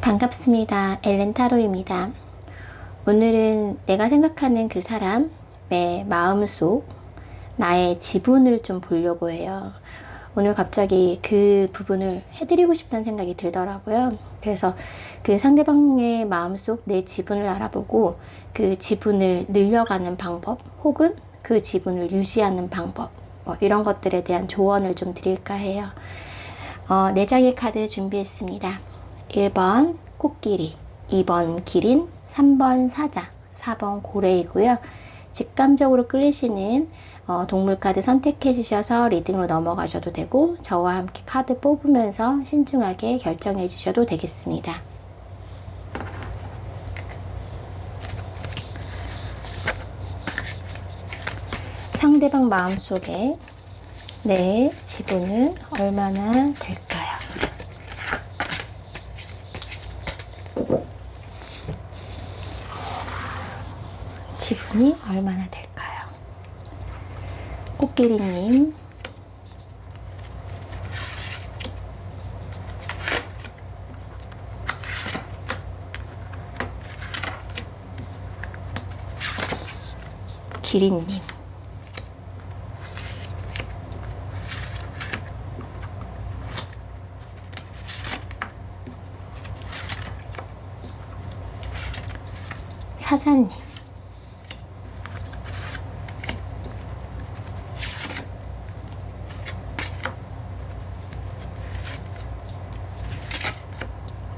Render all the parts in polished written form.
반갑습니다. 엘렌타로입니다. 오늘은 내가 생각하는 그 사람의 마음속 나의 지분을 좀 보려고 해요. 오늘 갑자기 그 부분을 해드리고 싶다는 생각이 들더라고요. 그래서 그 상대방의 마음속 내 지분을 알아보고 그 지분을 늘려가는 방법 혹은 그 지분을 유지하는 방법 이런 것들에 대한 조언을 좀 드릴까 해요. 4장의 카드 준비했습니다. 1번 코끼리, 2번 기린, 3번 사자, 4번 고래이고요. 직감적으로 끌리시는 동물 카드 선택해 주셔서 리딩으로 넘어가셔도 되고 저와 함께 카드 뽑으면서 신중하게 결정해 주셔도 되겠습니다. 상대방 마음속에 내 지분은 얼마나 될까요? 지분이 얼마나 될까요? 코끼리님, 기린님, 사자님,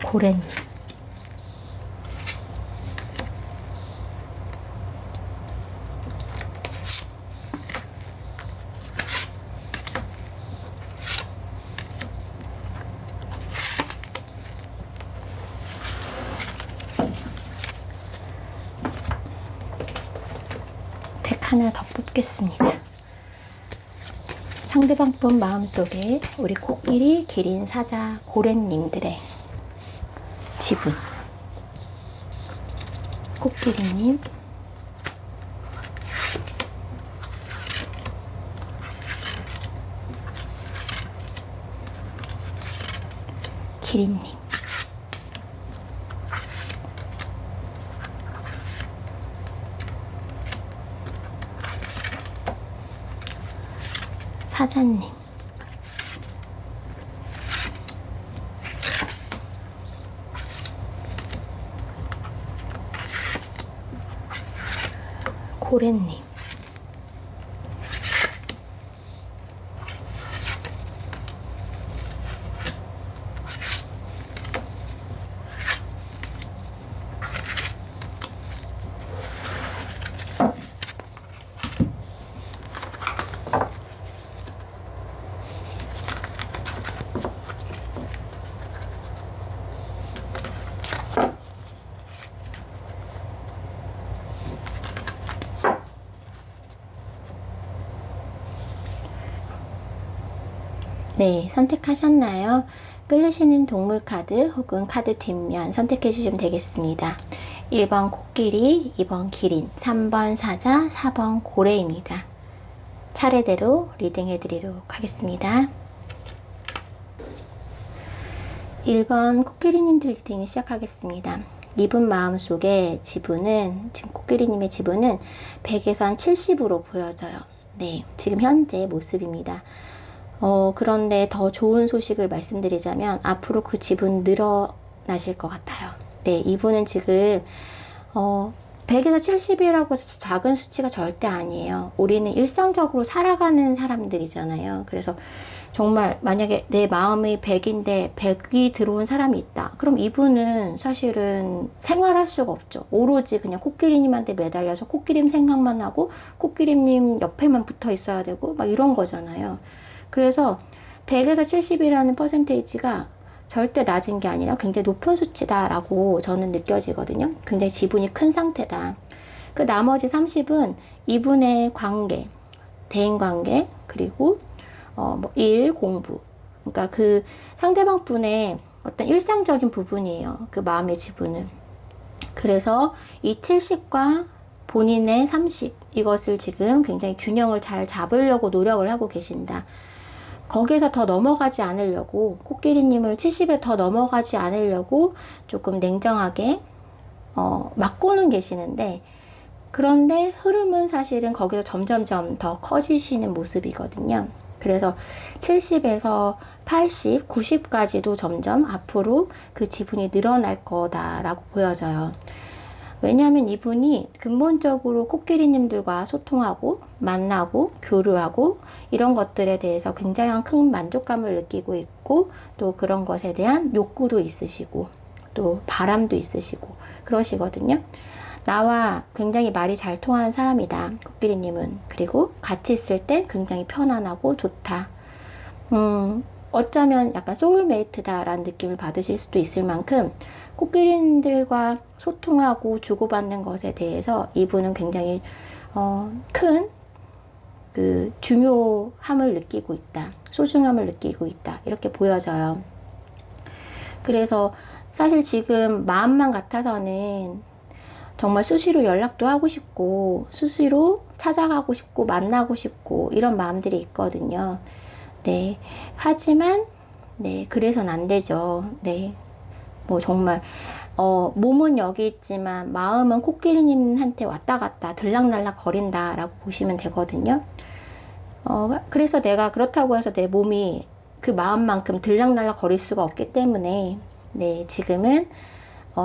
고래님, 덱 하나 더 뽑겠습니다. 상대방 분 마음속에 우리 코끼리, 기린, 사자, 고래님들의 지분. 코끼리님, 기린님, 사자님, 고래님, 네, 선택하셨나요? 끌리시는 동물 카드 혹은 카드 뒷면 선택해 주시면 되겠습니다. 1번 코끼리, 2번 기린, 3번 사자, 4번 고래입니다. 차례대로 리딩해 드리도록 하겠습니다. 1번 코끼리님들 리딩을 시작하겠습니다. 이분 마음속에 지분은, 지금 코끼리님의 지분은 100에서 한 70으로 보여져요. 네, 지금 현재 모습입니다. 그런데 더 좋은 소식을 말씀드리자면 앞으로 그 지분 늘어나실 것 같아요. 네, 이분은 지금 100에서 70이라고 해서 작은 수치가 절대 아니에요. 우리는 일상적으로 살아가는 사람들이잖아요. 그래서 정말 만약에 내 마음이 100인데 100이 들어온 사람이 있다. 그럼 이분은 사실은 생활할 수가 없죠. 오로지 그냥 코끼리님한테 매달려서 코끼림 생각만 하고 코끼리님 옆에만 붙어 있어야 되고 막 이런 거잖아요. 그래서 100에서 70이라는 퍼센테이지가 절대 낮은 게 아니라 굉장히 높은 수치다라고 저는 느껴지거든요. 굉장히 지분이 큰 상태다. 그 나머지 30은 이분의 관계, 대인관계, 그리고 일, 공부. 그러니까 그 상대방 분의 어떤 일상적인 부분이에요. 그 마음의 지분은. 그래서 이 70과 본인의 30, 이것을 지금 굉장히 균형을 잘 잡으려고 노력을 하고 계신다. 거기에서 더 넘어가지 않으려고, 코끼리님을 70에 더 넘어가지 않으려고 조금 냉정하게 막고는 계시는데, 그런데 흐름은 사실은 거기서 점점점 더 커지시는 모습이거든요. 그래서 70에서 80, 90까지도 점점 앞으로 그 지분이 늘어날 거다라고 보여져요. 왜냐하면 이분이 근본적으로 코끼리님들과 소통하고 만나고 교류하고 이런 것들에 대해서 굉장히 큰 만족감을 느끼고 있고, 또 그런 것에 대한 욕구도 있으시고 또 바람도 있으시고 그러시거든요. 나와 굉장히 말이 잘 통하는 사람이다, 코끼리님은. 그리고 같이 있을 때 굉장히 편안하고 좋다. 어쩌면 약간 소울메이트다라는 느낌을 받으실 수도 있을 만큼 코끼리님들과 소통하고 주고받는 것에 대해서 이분은 굉장히 큰 그 중요함을 느끼고 있다, 소중함을 느끼고 있다, 이렇게 보여져요. 그래서 사실 지금 마음만 같아서는 정말 수시로 연락도 하고 싶고 수시로 찾아가고 싶고 만나고 싶고 이런 마음들이 있거든요. 네. 하지만 네, 그래선 안 되죠. 네. 뭐 정말 몸은 여기 있지만 마음은 코끼리님한테 왔다 갔다 들락날락 거린다라고 보시면 되거든요. 그래서 내가 그렇다고 해서 내 몸이 그 마음만큼 들락날락 거릴 수가 없기 때문에 네, 지금은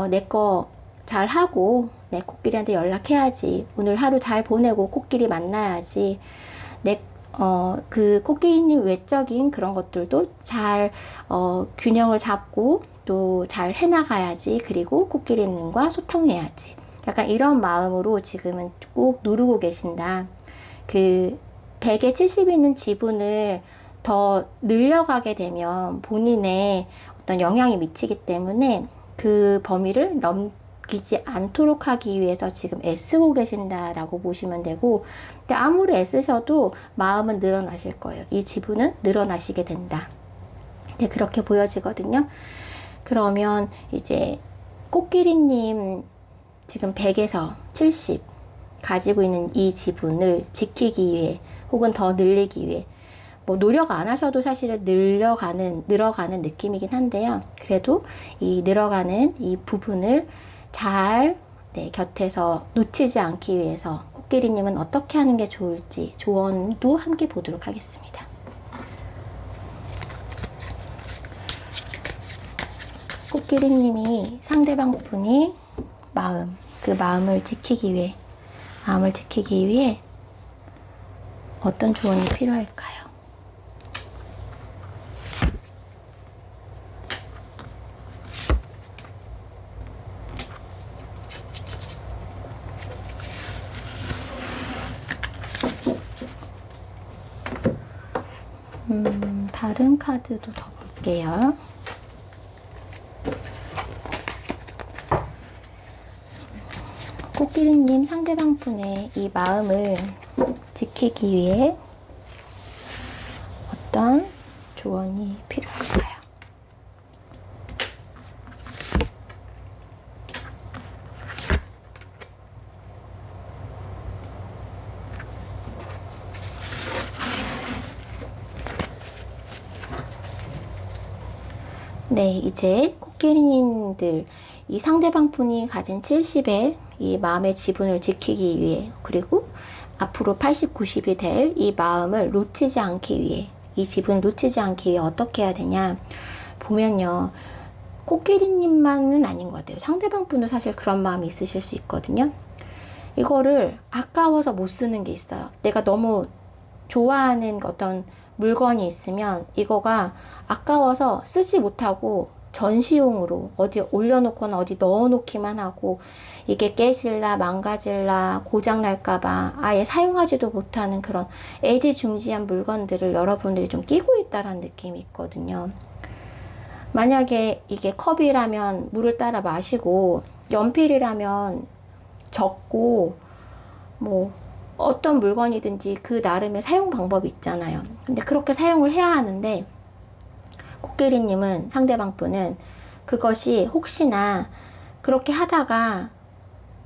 내 거 잘 하고 내 코끼리한테 연락해야지. 오늘 하루 잘 보내고 코끼리 만나야지. 그 코끼리님 외적인 그런 것들도 잘 균형을 잡고 또 잘 해나가야지. 그리고 코끼리님과 소통해야지. 약간 이런 마음으로 지금은 꾹 누르고 계신다. 그 100에 70이 있는 지분을 더 늘려가게 되면 본인의 어떤 영향이 미치기 때문에 그 범위를 넘기지 않도록 하기 위해서 지금 애쓰고 계신다라고 보시면 되고, 근데 아무리 애쓰셔도 마음은 늘어나실 거예요. 이 지분은 늘어나시게 된다. 네, 그렇게 보여지거든요. 그러면 이제 코끼리님 지금 100에서 70 가지고 있는 이 지분을 지키기 위해 혹은 더 늘리기 위해 뭐 노력 안 하셔도 사실은 늘어가는 느낌이긴 한데요. 그래도 이 늘어가는 이 부분을 잘 네, 곁에서 놓치지 않기 위해서 코끼리님은 어떻게 하는 게 좋을지 조언도 함께 보도록 하겠습니다. 코끼리님이 상대방 분이 그 마음을 지키기 위해 어떤 조언이 필요할까요? 다른 카드도 더 볼게요. 코끼리님 상대방 분의 이 마음을 지키기 위해 어떤 조언이 필요할까요? 네, 이제 코끼리님들, 이 상대방 분이 가진 70의 이 마음의 지분을 지키기 위해, 그리고 앞으로 80, 90이 될 이 마음을 놓치지 않기 위해, 이 지분을 놓치지 않기 위해 어떻게 해야 되냐 보면요, 코끼리님만은 아닌 것 같아요. 상대방 분도 사실 그런 마음이 있으실 수 있거든요. 이거를 아까워서 못 쓰는 게 있어요. 내가 너무 좋아하는 어떤 물건이 있으면 이거가 아까워서 쓰지 못하고 전시용으로 어디 올려놓거나 어디 넣어놓기만 하고, 이게 깨질라 망가질라 고장날까봐 아예 사용하지도 못하는 그런 애지중지한 물건들을 여러분들이 좀 끼고 있다라는 느낌이 있거든요. 만약에 이게 컵이라면 물을 따라 마시고, 연필이라면 적고, 뭐 어떤 물건이든지 그 나름의 사용 방법이 있잖아요. 근데 그렇게 사용을 해야 하는데, 코끼리님은 상대방 분은 그것이 혹시나 그렇게 하다가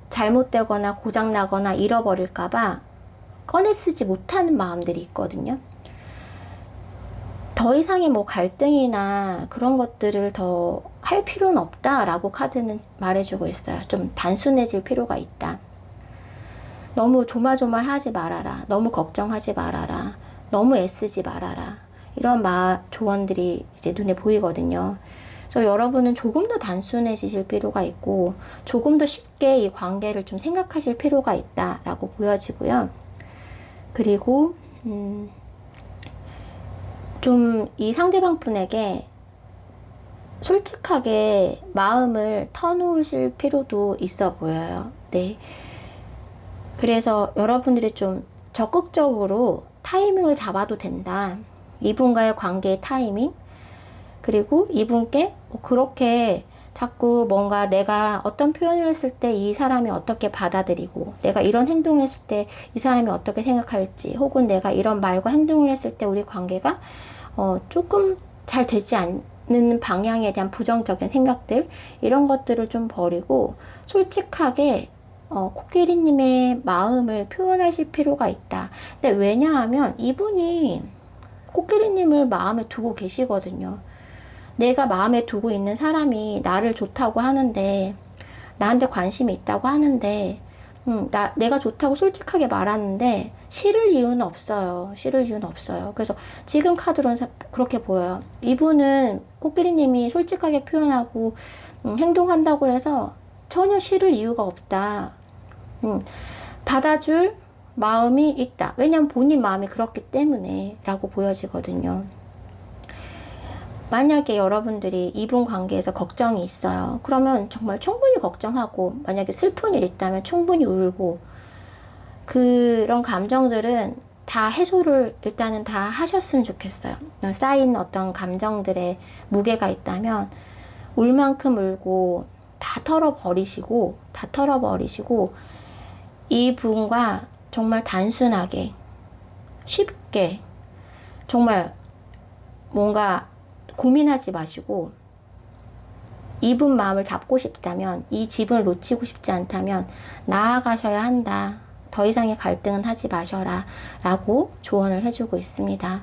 잘못되거나 고장나거나 잃어버릴까봐 꺼내 쓰지 못하는 마음들이 있거든요. 더 이상의 뭐 갈등이나 그런 것들을 더 할 필요는 없다라고 카드는 말해주고 있어요. 좀 단순해질 필요가 있다. 너무 조마조마하지 말아라. 너무 걱정하지 말아라. 너무 애쓰지 말아라. 이런 조언들이 이제 눈에 보이거든요. 그래서 여러분은 조금 더 단순해지실 필요가 있고 조금 더 쉽게 이 관계를 좀 생각하실 필요가 있다라고 보여지고요. 그리고 좀 이 상대방 분에게 솔직하게 마음을 터놓으실 필요도 있어 보여요. 네. 그래서 여러분들이 좀 적극적으로 타이밍을 잡아도 된다. 이분과의 관계의 타이밍. 그리고 이분께 그렇게 자꾸 뭔가 내가 어떤 표현을 했을 때 이 사람이 어떻게 받아들이고 내가 이런 행동을 했을 때 이 사람이 어떻게 생각할지 혹은 내가 이런 말과 행동을 했을 때 우리 관계가 조금 잘 되지 않는 방향에 대한 부정적인 생각들 이런 것들을 좀 버리고 솔직하게 코끼리님의 마음을 표현하실 필요가 있다. 근데 왜냐하면 이분이 코끼리님을 마음에 두고 계시거든요. 내가 마음에 두고 있는 사람이 나를 좋다고 하는데 나한테 관심이 있다고 하는데 내가 좋다고 솔직하게 말하는데 싫을 이유는 없어요. 싫을 이유는 없어요. 그래서 지금 카드로는 그렇게 보여요. 이분은 코끼리님이 솔직하게 표현하고 행동한다고 해서 전혀 싫을 이유가 없다. 받아줄 마음이 있다. 왜냐면 본인 마음이 그렇기 때문에 라고 보여지거든요. 만약에 여러분들이 이분 관계에서 걱정이 있어요. 그러면 정말 충분히 걱정하고 만약에 슬픈 일 있다면 충분히 울고 그런 감정들은 다 해소를 일단은 다 하셨으면 좋겠어요. 쌓인 어떤 감정들의 무게가 있다면 울 만큼 울고 다 털어버리시고 이분과 정말 단순하게 쉽게 정말 뭔가 고민하지 마시고 이분 마음을 잡고 싶다면 이 집을 놓치고 싶지 않다면 나아가셔야 한다. 더 이상의 갈등은 하지 마셔라 라고 조언을 해주고 있습니다.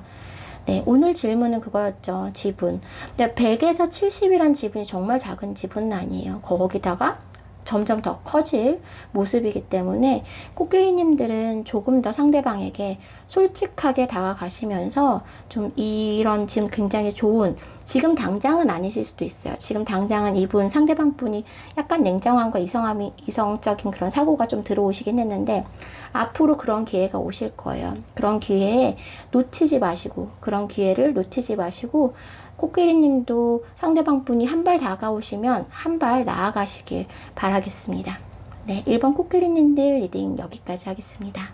네, 오늘 질문은 그거였죠. 지분. 근데 100에서 70이란 지분이 정말 작은 지분은 아니에요. 거기다가 점점 더 커질 모습이기 때문에 코끼리님들은 조금 더 상대방에게 솔직하게 다가가시면서 좀 이런 지금 굉장히 좋은 지금 당장은 아니실 수도 있어요. 지금 당장은 이분 상대방 분이 약간 냉정함과 이성적인 그런 사고가 좀 들어오시긴 했는데 앞으로 그런 기회가 오실 거예요. 그런 기회를 놓치지 마시고 코끼리님도 상대방 분이 한 발 다가오시면 한 발 나아가시길 바라겠습니다. 네, 1번 코끼리님들 리딩 여기까지 하겠습니다.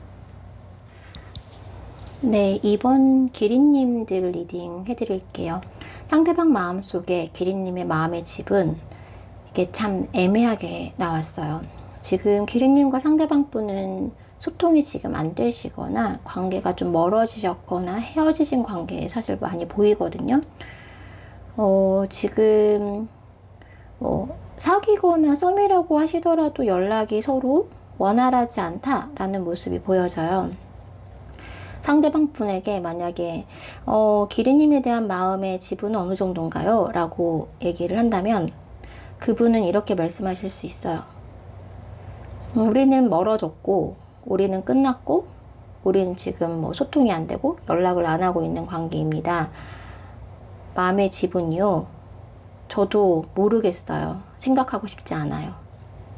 네, 2번 기린님들 리딩 해드릴게요. 상대방 마음속에 기린님의 마음의 집은 이게 참 애매하게 나왔어요. 지금 기린님과 상대방 분은 소통이 지금 안 되시거나 관계가 좀 멀어지셨거나 헤어지신 관계에 사실 많이 보이거든요. 지금 사귀거나 썸이라고 하시더라도 연락이 서로 원활하지 않다라는 모습이 보여져요. 상대방 분에게 만약에 기린님에 대한 마음의 지분은 어느 정도인가요? 라고 얘기를 한다면 그분은 이렇게 말씀하실 수 있어요. 우리는 멀어졌고 우리는 끝났고 우리는 지금 뭐 소통이 안 되고 연락을 안 하고 있는 관계입니다. 마음의 지분이요. 저도 모르겠어요. 생각하고 싶지 않아요.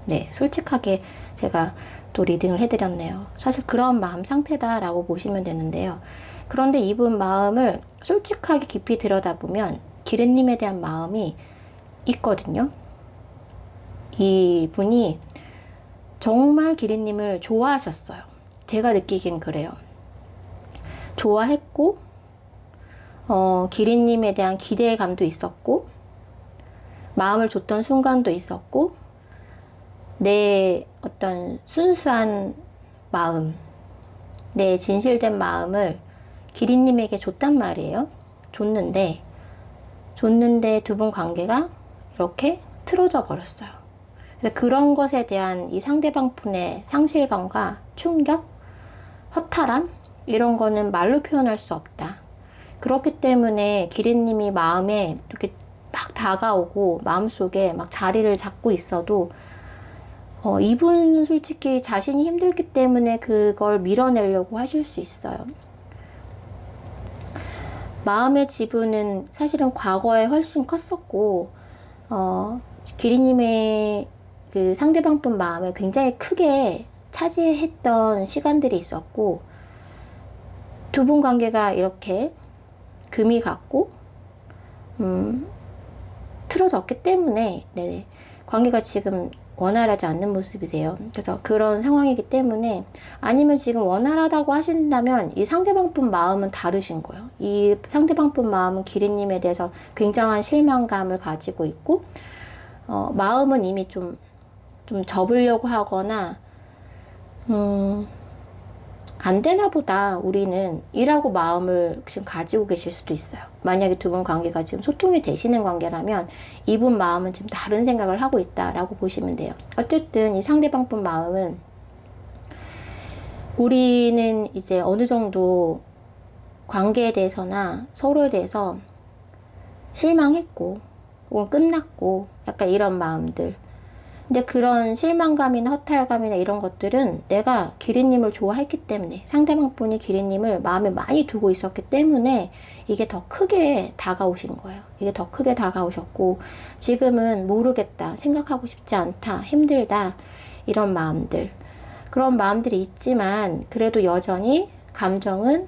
네, 솔직하게 제가 또 리딩을 해드렸네요. 사실 그런 마음 상태다라고 보시면 되는데요. 그런데 이분 마음을 솔직하게 깊이 들여다보면 기린님에 대한 마음이 있거든요. 이분이 정말 기린님을 좋아하셨어요. 제가 느끼긴 그래요. 좋아했고 기린님에 대한 기대감도 있었고 마음을 줬던 순간도 있었고 내 어떤 순수한 마음, 내 진실된 마음을 기린님에게 줬단 말이에요. 줬는데 두 분 관계가 이렇게 틀어져 버렸어요. 그래서 그런 것에 대한 이 상대방 분의 상실감과 충격, 허탈함 이런 거는 말로 표현할 수 없다. 그렇기 때문에 기린님이 마음에 이렇게 막 다가오고 마음속에 막 자리를 잡고 있어도 이분은 솔직히 자신이 힘들기 때문에 그걸 밀어내려고 하실 수 있어요. 마음의 지분은 사실은 과거에 훨씬 컸었고, 기린님의 그 상대방 분 마음을 굉장히 크게 차지했던 시간들이 있었고, 두 분 관계가 이렇게 금이 갔고, 틀어졌기 때문에, 네, 관계가 지금 원활하지 않는 모습이세요. 그래서 그런 상황이기 때문에, 아니면 지금 원활하다고 하신다면 이 상대방 분 마음은 다르신 거예요. 이 상대방 분 마음은 기린님에 대해서 굉장한 실망감을 가지고 있고, 마음은 이미 좀 접으려고 하거나, 안 되나 보다 우리는 이라고 마음을 지금 가지고 계실 수도 있어요. 만약에 두 분 관계가 지금 소통이 되시는 관계라면 이분 마음은 지금 다른 생각을 하고 있다라고 보시면 돼요. 어쨌든 이 상대방 분 마음은 우리는 이제 어느 정도 관계에 대해서나 서로에 대해서 실망했고 혹은 끝났고 약간 이런 마음들. 근데 그런 실망감이나 허탈감이나 이런 것들은 내가 기린님을 좋아했기 때문에, 상대방 분이 기린님을 마음에 많이 두고 있었기 때문에 이게 더 크게 다가오신 거예요. 이게 더 크게 다가오셨고, 지금은 모르겠다, 생각하고 싶지 않다, 힘들다, 이런 마음들. 그런 마음들이 있지만 그래도 여전히 감정은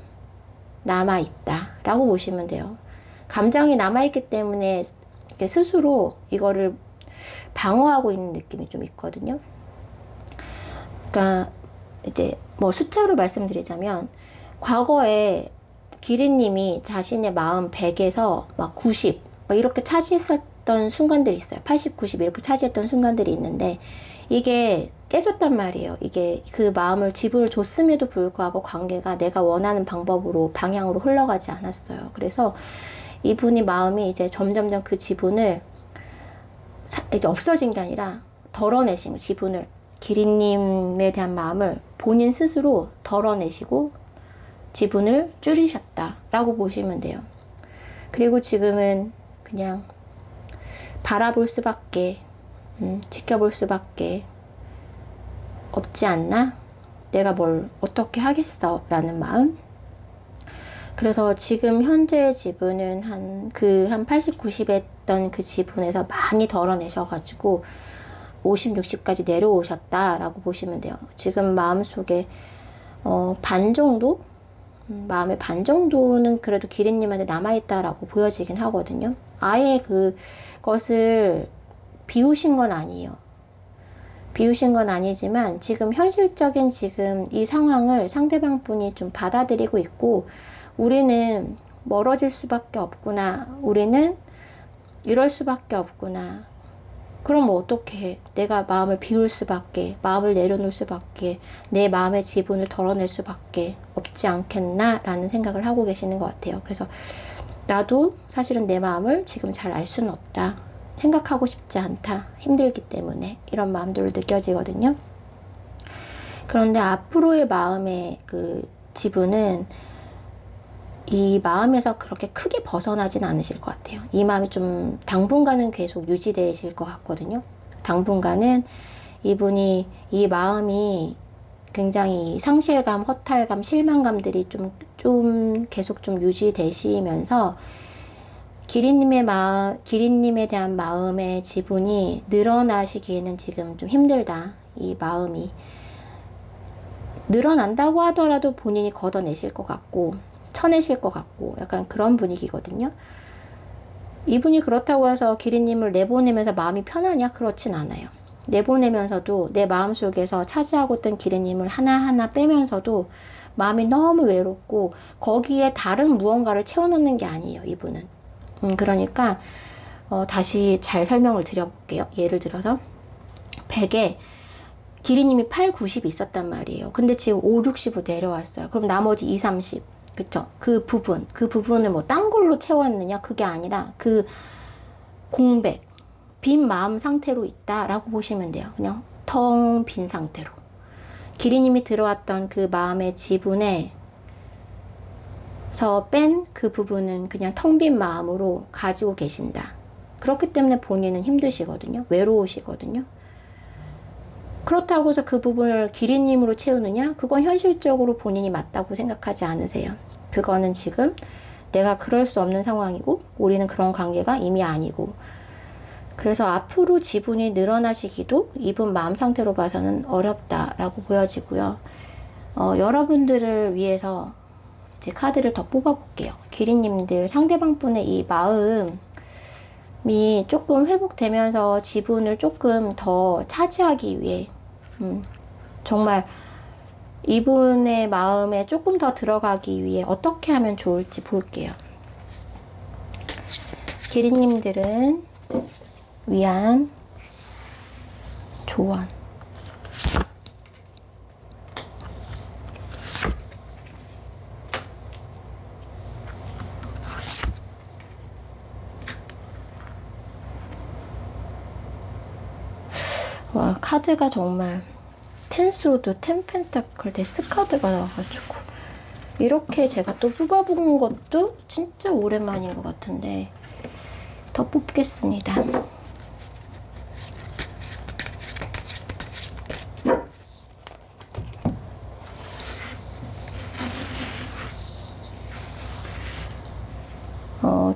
남아있다 라고 보시면 돼요. 감정이 남아있기 때문에 스스로 이거를 방어하고 있는 느낌이 좀 있거든요. 그러니까 이제 뭐 숫자로 말씀드리자면, 과거에 기린님이 자신의 마음 100에서 막 90 이렇게 차지했었던 순간들이 있어요. 80, 90 이렇게 차지했던 순간들이 있는데 이게 깨졌단 말이에요. 이게 그 마음을 지분을 줬음에도 불구하고 관계가 내가 원하는 방법으로 방향으로 흘러가지 않았어요. 그래서 이분이 마음이 이제 점점점 그 지분을 이제 없어진 게 아니라 덜어내신 거, 지분을, 기린님에 대한 마음을 본인 스스로 덜어내시고 지분을 줄이셨다라고 보시면 돼요. 그리고 지금은 그냥 바라볼 수밖에, 지켜볼 수밖에 없지 않나? 내가 뭘 어떻게 하겠어? 라는 마음. 그래서 지금 현재 지분은 한 80, 90 했던 그 지분에서 많이 덜어내셔가지고 50, 60까지 내려오셨다라고 보시면 돼요. 지금 마음속에 반 정도? 마음의 반 정도는 그래도 기린님한테 남아있다라고 보여지긴 하거든요. 아예 그것을 비우신 건 아니에요. 비우신 건 아니지만 지금 현실적인 지금 이 상황을 상대방 분이 좀 받아들이고 있고, 우리는 멀어질 수밖에 없구나. 우리는 이럴 수밖에 없구나. 그럼 뭐 어떻게 해? 내가 마음을 비울 수밖에, 마음을 내려놓을 수밖에, 내 마음의 지분을 덜어낼 수밖에 없지 않겠나? 라는 생각을 하고 계시는 것 같아요. 그래서 나도 사실은 내 마음을 지금 잘 알 수는 없다. 생각하고 싶지 않다. 힘들기 때문에. 이런 마음들로 느껴지거든요. 그런데 앞으로의 마음의 그 지분은 이 마음에서 그렇게 크게 벗어나진 않으실 것 같아요. 이 마음이 좀 당분간은 계속 유지되실 것 같거든요. 당분간은 이분이 이 마음이 굉장히 상실감, 허탈감, 실망감들이 좀 계속 좀 유지되시면서 기린님에 대한 마음의 지분이 늘어나시기에는 지금 좀 힘들다. 이 마음이 늘어난다고 하더라도 본인이 걷어내실 것 같고 쳐내실 것 같고 약간 그런 분위기거든요. 이분이 그렇다고 해서 기린님을 내보내면서 마음이 편하냐? 그렇진 않아요. 내보내면서도 내 마음속에서 차지하고 있던 기린님을 하나하나 빼면서도 마음이 너무 외롭고 거기에 다른 무언가를 채워넣는 게 아니에요. 이분은. 그러니까 다시 잘 설명을 드려볼게요. 예를 들어서 100에 기린님이 8, 90이 있었단 말이에요. 근데 지금 5, 60으로 내려왔어요. 그럼 나머지 2, 30. 그쵸? 그 부분을 뭐 딴 걸로 채웠느냐? 그게 아니라 그 공백, 빈 마음 상태로 있다라고 보시면 돼요. 그냥 텅 빈 상태로. 기린님이 들어왔던 그 마음의 지분에 뺀 그 부분은 그냥 텅 빈 마음으로 가지고 계신다. 그렇기 때문에 본인은 힘드시거든요. 외로우시거든요. 그렇다고 해서 그 부분을 기린님으로 채우느냐? 그건 현실적으로 본인이 맞다고 생각하지 않으세요. 그거는 지금 내가 그럴 수 없는 상황이고 우리는 그런 관계가 이미 아니고, 그래서 앞으로 지분이 늘어나시기도 이분 마음 상태로 봐서는 어렵다라고 보여지고요. 여러분들을 위해서 이제 카드를 더 뽑아볼게요. 기린님들 상대방 분의 이 마음이 조금 회복되면서 지분을 조금 더 차지하기 위해 정말 이분의 마음에 조금 더 들어가기 위해 어떻게 하면 좋을지 볼게요. 기린님들은 위안, 조언. 와, 카드가 정말 텐소드, 텐펜타클, 데스 카드가 나와가지고 이렇게 제가 또 뽑아본 것도 진짜 오랜만인 것 같은데 더 뽑겠습니다.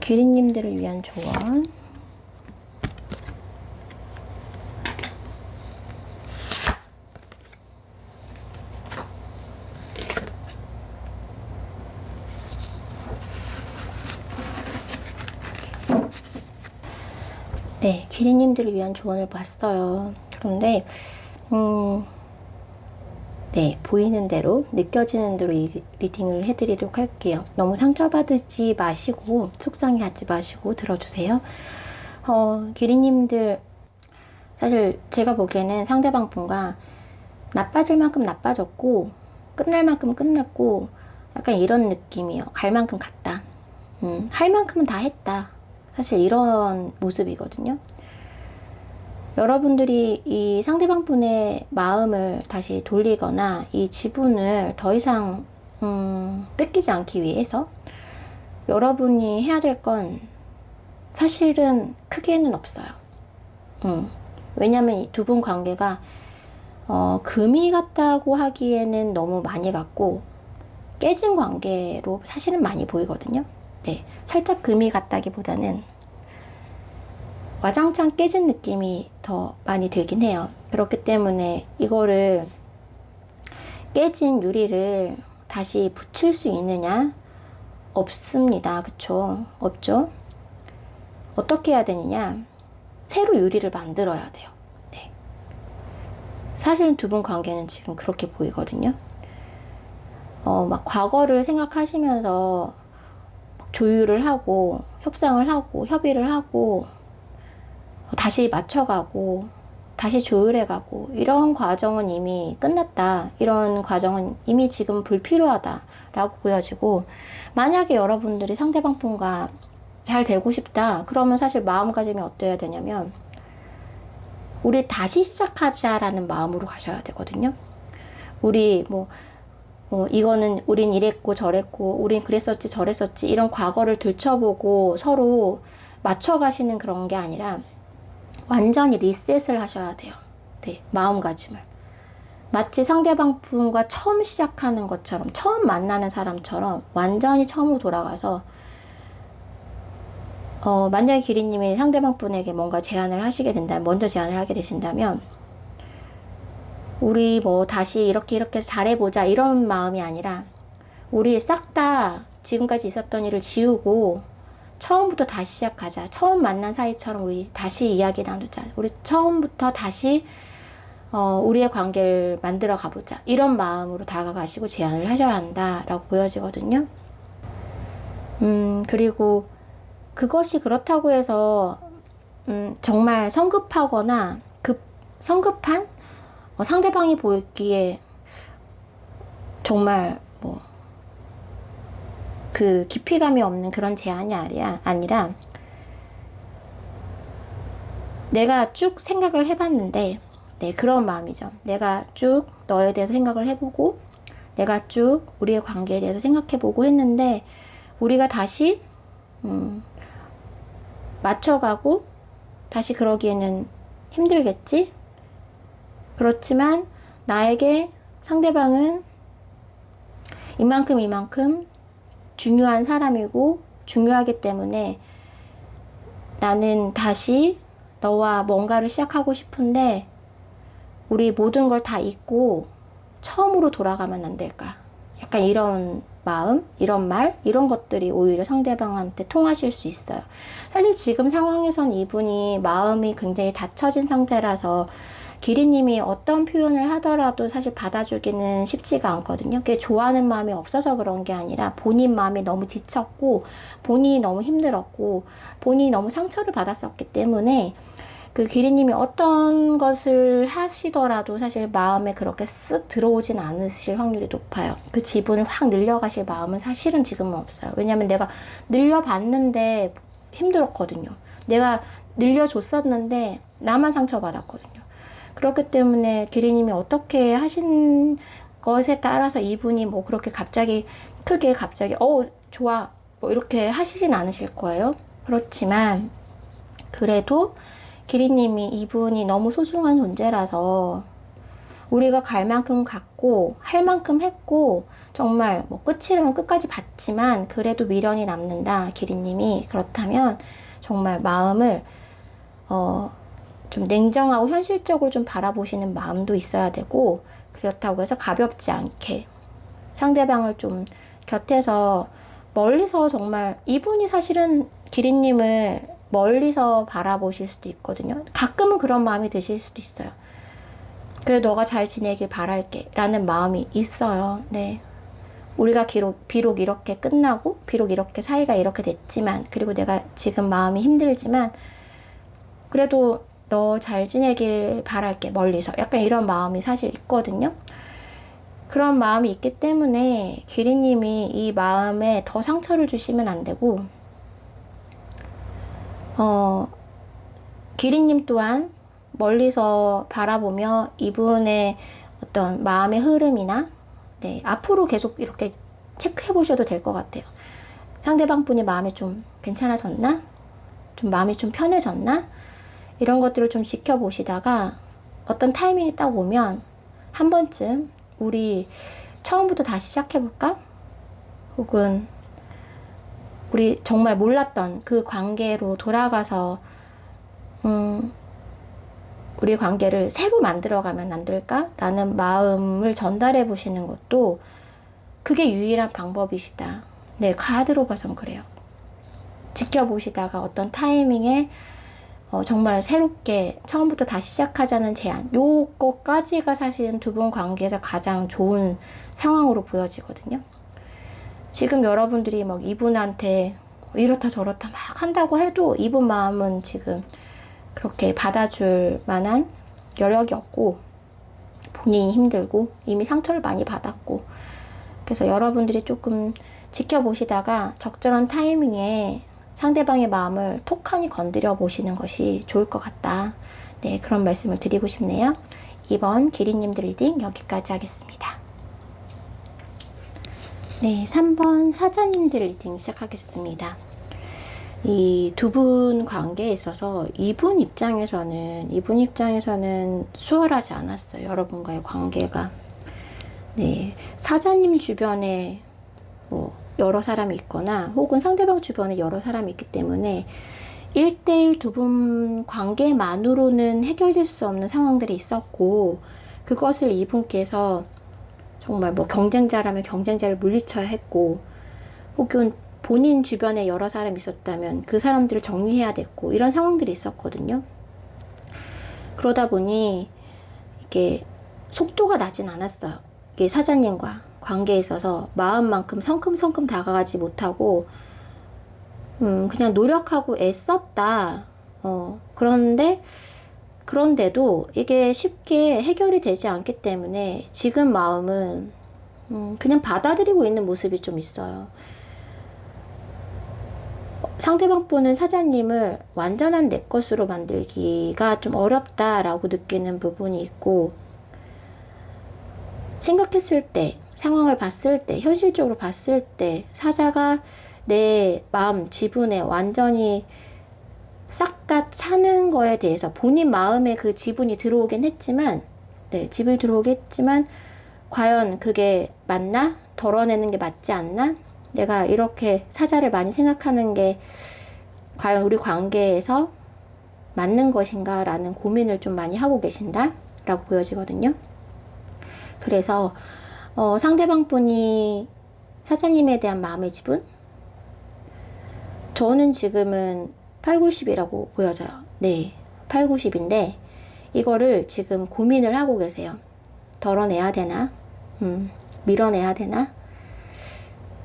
기린님들을 위한 조언. 네, 기린님들을 위한 조언을 봤어요. 그런데 네, 보이는 대로, 느껴지는 대로 이 리딩을 해드리도록 할게요. 너무 상처받지 마시고, 속상해하지 마시고 들어주세요. 기린님들, 사실 제가 보기에는 상대방 분과 나빠질 만큼 나빠졌고, 끝날 만큼 끝났고, 약간 이런 느낌이에요. 갈 만큼 갔다. 할 만큼은 다 했다. 사실 이런 모습이거든요. 여러분들이 이 상대방 분의 마음을 다시 돌리거나 이 지분을 더 이상 뺏기지 않기 위해서 여러분이 해야 될 건 사실은 크게는 없어요. 왜냐면 이 두 분 관계가 금이 같다고 하기에는 너무 많이 갔고 깨진 관계로 사실은 많이 보이거든요. 네, 살짝 금이 같다기보다는 와장창 깨진 느낌이 더 많이 들긴 해요. 그렇기 때문에 이거를 깨진 유리를 다시 붙일 수 있느냐? 없습니다. 그쵸? 없죠? 어떻게 해야 되느냐? 새로 유리를 만들어야 돼요. 네. 사실은 두 분 관계는 지금 그렇게 보이거든요. 막 과거를 생각하시면서 조율을 하고 협상을 하고 협의를 하고 다시 맞춰가고 다시 조율해가고 이런 과정은 이미 끝났다. 이런 과정은 이미 지금 불필요하다 라고 보여지고, 만약에 여러분들이 상대방 분과 잘 되고 싶다 그러면 사실 마음가짐이 어떠해야 되냐면 우리 다시 시작하자라는 마음으로 가셔야 되거든요. 우리 이거는 우린 이랬고 저랬고 우린 그랬었지 저랬었지 이런 과거를 들춰보고 서로 맞춰가시는 그런 게 아니라 완전히 리셋을 하셔야 돼요. 네, 마음가짐을. 마치 상대방 분과 처음 시작하는 것처럼, 처음 만나는 사람처럼 완전히 처음으로 돌아가서 만약에 기린님이 상대방 분에게 뭔가 제안을 하시게 된다면, 먼저 제안을 하게 되신다면 우리 다시 이렇게 잘해보자 이런 마음이 아니라 우리 싹 다 지금까지 있었던 일을 지우고 처음부터 다시 시작하자. 처음 만난 사이처럼 우리 다시 이야기 나누자. 우리 처음부터 다시 우리의 관계를 만들어 가보자. 이런 마음으로 다가가시고 제안을 하셔야 한다라고 보여지거든요. 그리고 그것이 그렇다고 해서 정말 성급하거나 성급한 상대방이 보기에 정말 그 깊이감이 없는 그런 제안이 아니라 내가 쭉 생각을 해봤는데, 네, 그런 마음이죠. 내가 쭉 너에 대해서 생각을 해보고 내가 쭉 우리의 관계에 대해서 생각해보고 했는데 우리가 다시 맞춰가고 다시 그러기에는 힘들겠지? 그렇지만 나에게 상대방은 이만큼 중요한 사람이고 중요하기 때문에 나는 다시 너와 뭔가를 시작하고 싶은데 우리 모든 걸 다 잊고 처음으로 돌아가면 안 될까? 약간 이런 마음, 이런 말, 이런 것들이 오히려 상대방한테 통하실 수 있어요. 사실 지금 상황에선 이분이 마음이 굉장히 닫혀진 상태라서 기리님이 어떤 표현을 하더라도 사실 받아주기는 쉽지가 않거든요. 그게 좋아하는 마음이 없어서 그런 게 아니라 본인 마음이 너무 지쳤고 본인이 너무 힘들었고 본인이 너무 상처를 받았었기 때문에 그 기리님이 어떤 것을 하시더라도 사실 마음에 그렇게 쓱 들어오진 않으실 확률이 높아요. 그 지분을 확 늘려가실 마음은 사실은 지금은 없어요. 왜냐면 내가 늘려봤는데 힘들었거든요. 내가 늘려줬었는데 나만 상처받았거든요. 그렇기 때문에 기리님이 어떻게 하신 것에 따라서 이분이 뭐 그렇게 갑자기 크게 갑자기 좋아 뭐 이렇게 하시진 않으실 거예요. 그렇지만 그래도 기리님이 이분이 너무 소중한 존재라서 우리가 갈 만큼 갔고 할 만큼 했고 정말 뭐 끝이라면 끝까지 봤지만 그래도 미련이 남는다. 기리님이 그렇다면 정말 마음을 좀 냉정하고 현실적으로 좀 바라보시는 마음도 있어야 되고 그렇다고 해서 가볍지 않게 상대방을 좀 곁에서 멀리서 정말 이분이 사실은 기리님을 멀리서 바라보실 수도 있거든요. 가끔은 그런 마음이 드실 수도 있어요. 그래 너가 잘 지내길 바랄게 라는 마음이 있어요. 네. 우리가 비록 이렇게 끝나고 비록 이렇게 사이가 이렇게 됐지만 그리고 내가 지금 마음이 힘들지만 그래도 너 잘 지내길 바랄게 멀리서 약간 이런 마음이 사실 있거든요. 그런 마음이 있기 때문에 기리님이 이 마음에 더 상처를 주시면 안 되고 기리님 또한 멀리서 바라보며 이분의 어떤 마음의 흐름이나 네, 앞으로 계속 이렇게 체크해 보셔도 될 것 같아요. 상대방 분이 마음이 좀 괜찮아졌나? 좀 마음이 좀 편해졌나? 이런 것들을 좀 지켜보시다가 어떤 타이밍이 딱 오면 한 번쯤 우리 처음부터 다시 시작해볼까? 혹은 우리 정말 몰랐던 그 관계로 돌아가서 우리 관계를 새로 만들어가면 안 될까? 라는 마음을 전달해 보시는 것도 그게 유일한 방법이시다. 네, 카드로 봐선 그래요. 지켜보시다가 어떤 타이밍에 정말 새롭게 처음부터 다시 시작하자는 제안 요거까지가 사실은 두 분 관계에서 가장 좋은 상황으로 보여지거든요. 지금 여러분들이 막 이분한테 이렇다 저렇다 막 한다고 해도 이분 마음은 지금 그렇게 받아줄 만한 여력이 없고 본인이 힘들고 이미 상처를 많이 받았고 그래서 여러분들이 조금 지켜보시다가 적절한 타이밍에 상대방의 마음을 톡하니 건드려 보시는 것이 좋을 것 같다. 네, 그런 말씀을 드리고 싶네요. 이번 기리님들 리딩 여기까지 하겠습니다. 네, 3번 사자님들 리딩 시작하겠습니다. 이 두 분 관계에 있어서 이분 입장에서는 수월하지 않았어요. 여러분과의 관계가. 네, 사자님 주변에 뭐 여러 사람이 있거나 혹은 상대방 주변에 여러 사람이 있기 때문에 1대1 두 분 관계만으로는 해결될 수 없는 상황들이 있었고 그것을 이분께서 정말 뭐 경쟁자라면 경쟁자를 물리쳐야 했고 혹은 본인 주변에 여러 사람이 있었다면 그 사람들을 정리해야 됐고 이런 상황들이 있었거든요. 그러다 보니 이게 속도가 나진 않았어요. 이게 사자님과 관계에 있어서 마음만큼 성큼성큼 다가가지 못하고 그냥 노력하고 애썼다. 그런데도 이게 쉽게 해결이 되지 않기 때문에 지금 마음은 그냥 받아들이고 있는 모습이 좀 있어요. 상대방 분은 사자님을 완전한 내 것으로 만들기가 좀 어렵다라고 느끼는 부분이 있고 생각했을 때, 상황을 봤을 때, 현실적으로 봤을 때 사자가 내 마음, 지분에 완전히 싹 다 차는 거에 대해서 본인 마음에 그 지분이 들어오긴 했지만, 네, 지분이 들어오긴 했지만 과연 그게 맞나? 덜어내는 게 맞지 않나? 내가 이렇게 사자를 많이 생각하는 게 과연 우리 관계에서 맞는 것인가? 라는 고민을 좀 많이 하고 계신다? 라고 보여지거든요. 그래서 상대방 분이 사자님에 대한 마음의 지분? 저는 지금은 8, 90이라고 보여져요. 네, 8, 90인데 이거를 지금 고민을 하고 계세요. 덜어내야 되나? 밀어내야 되나?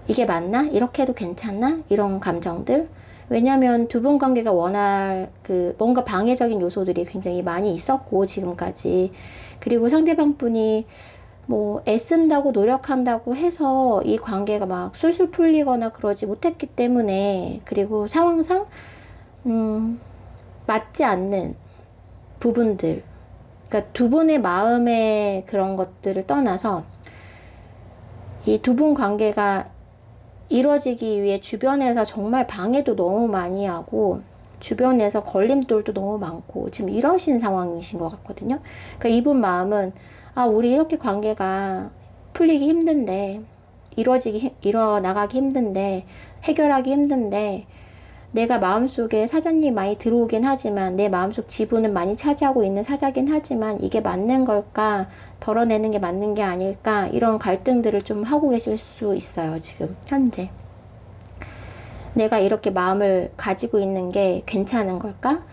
이게 맞나? 이렇게 해도 괜찮나? 이런 감정들. 왜냐면 두 분 관계가 워낙 뭔가 방해적인 요소들이 굉장히 많이 있었고, 지금까지. 그리고 상대방 분이 뭐 애쓴다고 노력한다고 해서 이 관계가 막 술술 풀리거나 그러지 못했기 때문에, 그리고 상황상 맞지 않는 부분들, 그러니까 두 분의 마음의 그런 것들을 떠나서 이 두 분 관계가 이루어지기 위해 주변에서 정말 방해도 너무 많이 하고 주변에서 걸림돌도 너무 많고 지금 이러신 상황이신 것 같거든요. 그러니까 이분 마음은 우리 이렇게 관계가 풀리기 힘든데, 이뤄나가기 힘든데, 해결하기 힘든데, 내가 마음속에 사자님이 많이 들어오긴 하지만 내 마음속 지분은 많이 차지하고 있는 사자긴 하지만 이게 맞는 걸까? 덜어내는 게 맞는 게 아닐까? 이런 갈등들을 좀 하고 계실 수 있어요. 지금 현재. 내가 이렇게 마음을 가지고 있는 게 괜찮은 걸까?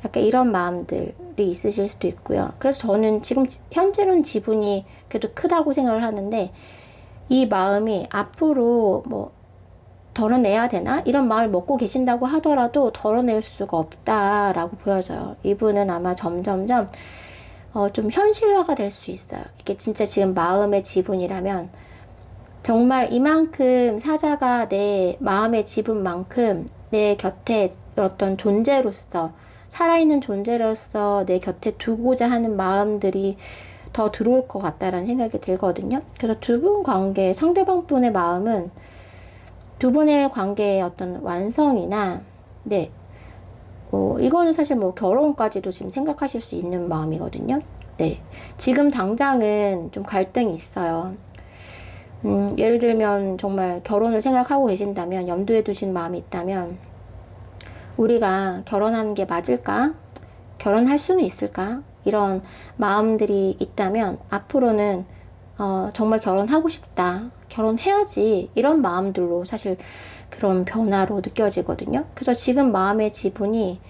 약간 이런 마음들이 있으실 수도 있고요. 그래서 저는 지금 현재로는 지분이 그래도 크다고 생각을 하는데 이 마음이 앞으로 뭐 덜어내야 되나? 이런 마음을 먹고 계신다고 하더라도 덜어낼 수가 없다라고 보여져요. 이분은 아마 점점점 좀 현실화가 될 수 있어요. 이게 진짜 지금 마음의 지분이라면 정말 이만큼 사자가 내 마음의 지분만큼 내 곁에 어떤 존재로서, 살아있는 존재로서 내 곁에 두고자 하는 마음들이 더 들어올 것 같다라는 생각이 들거든요. 그래서 두 분 관계, 상대방 분의 마음은 두 분의 관계의 어떤 완성이나, 네, 이거는 사실 뭐 결혼까지도 지금 생각하실 수 있는 마음이거든요. 네, 지금 당장은 좀 갈등이 있어요. 예를 들면 정말 결혼을 생각하고 계신다면, 염두에 두신 마음이 있다면, 우리가 결혼하는 게 맞을까? 결혼할 수는 있을까? 이런 마음들이 있다면 앞으로는 정말 결혼하고 싶다. 결혼해야지. 이런 마음들로 사실 그런 변화로 느껴지거든요. 그래서 지금 마음의 지분이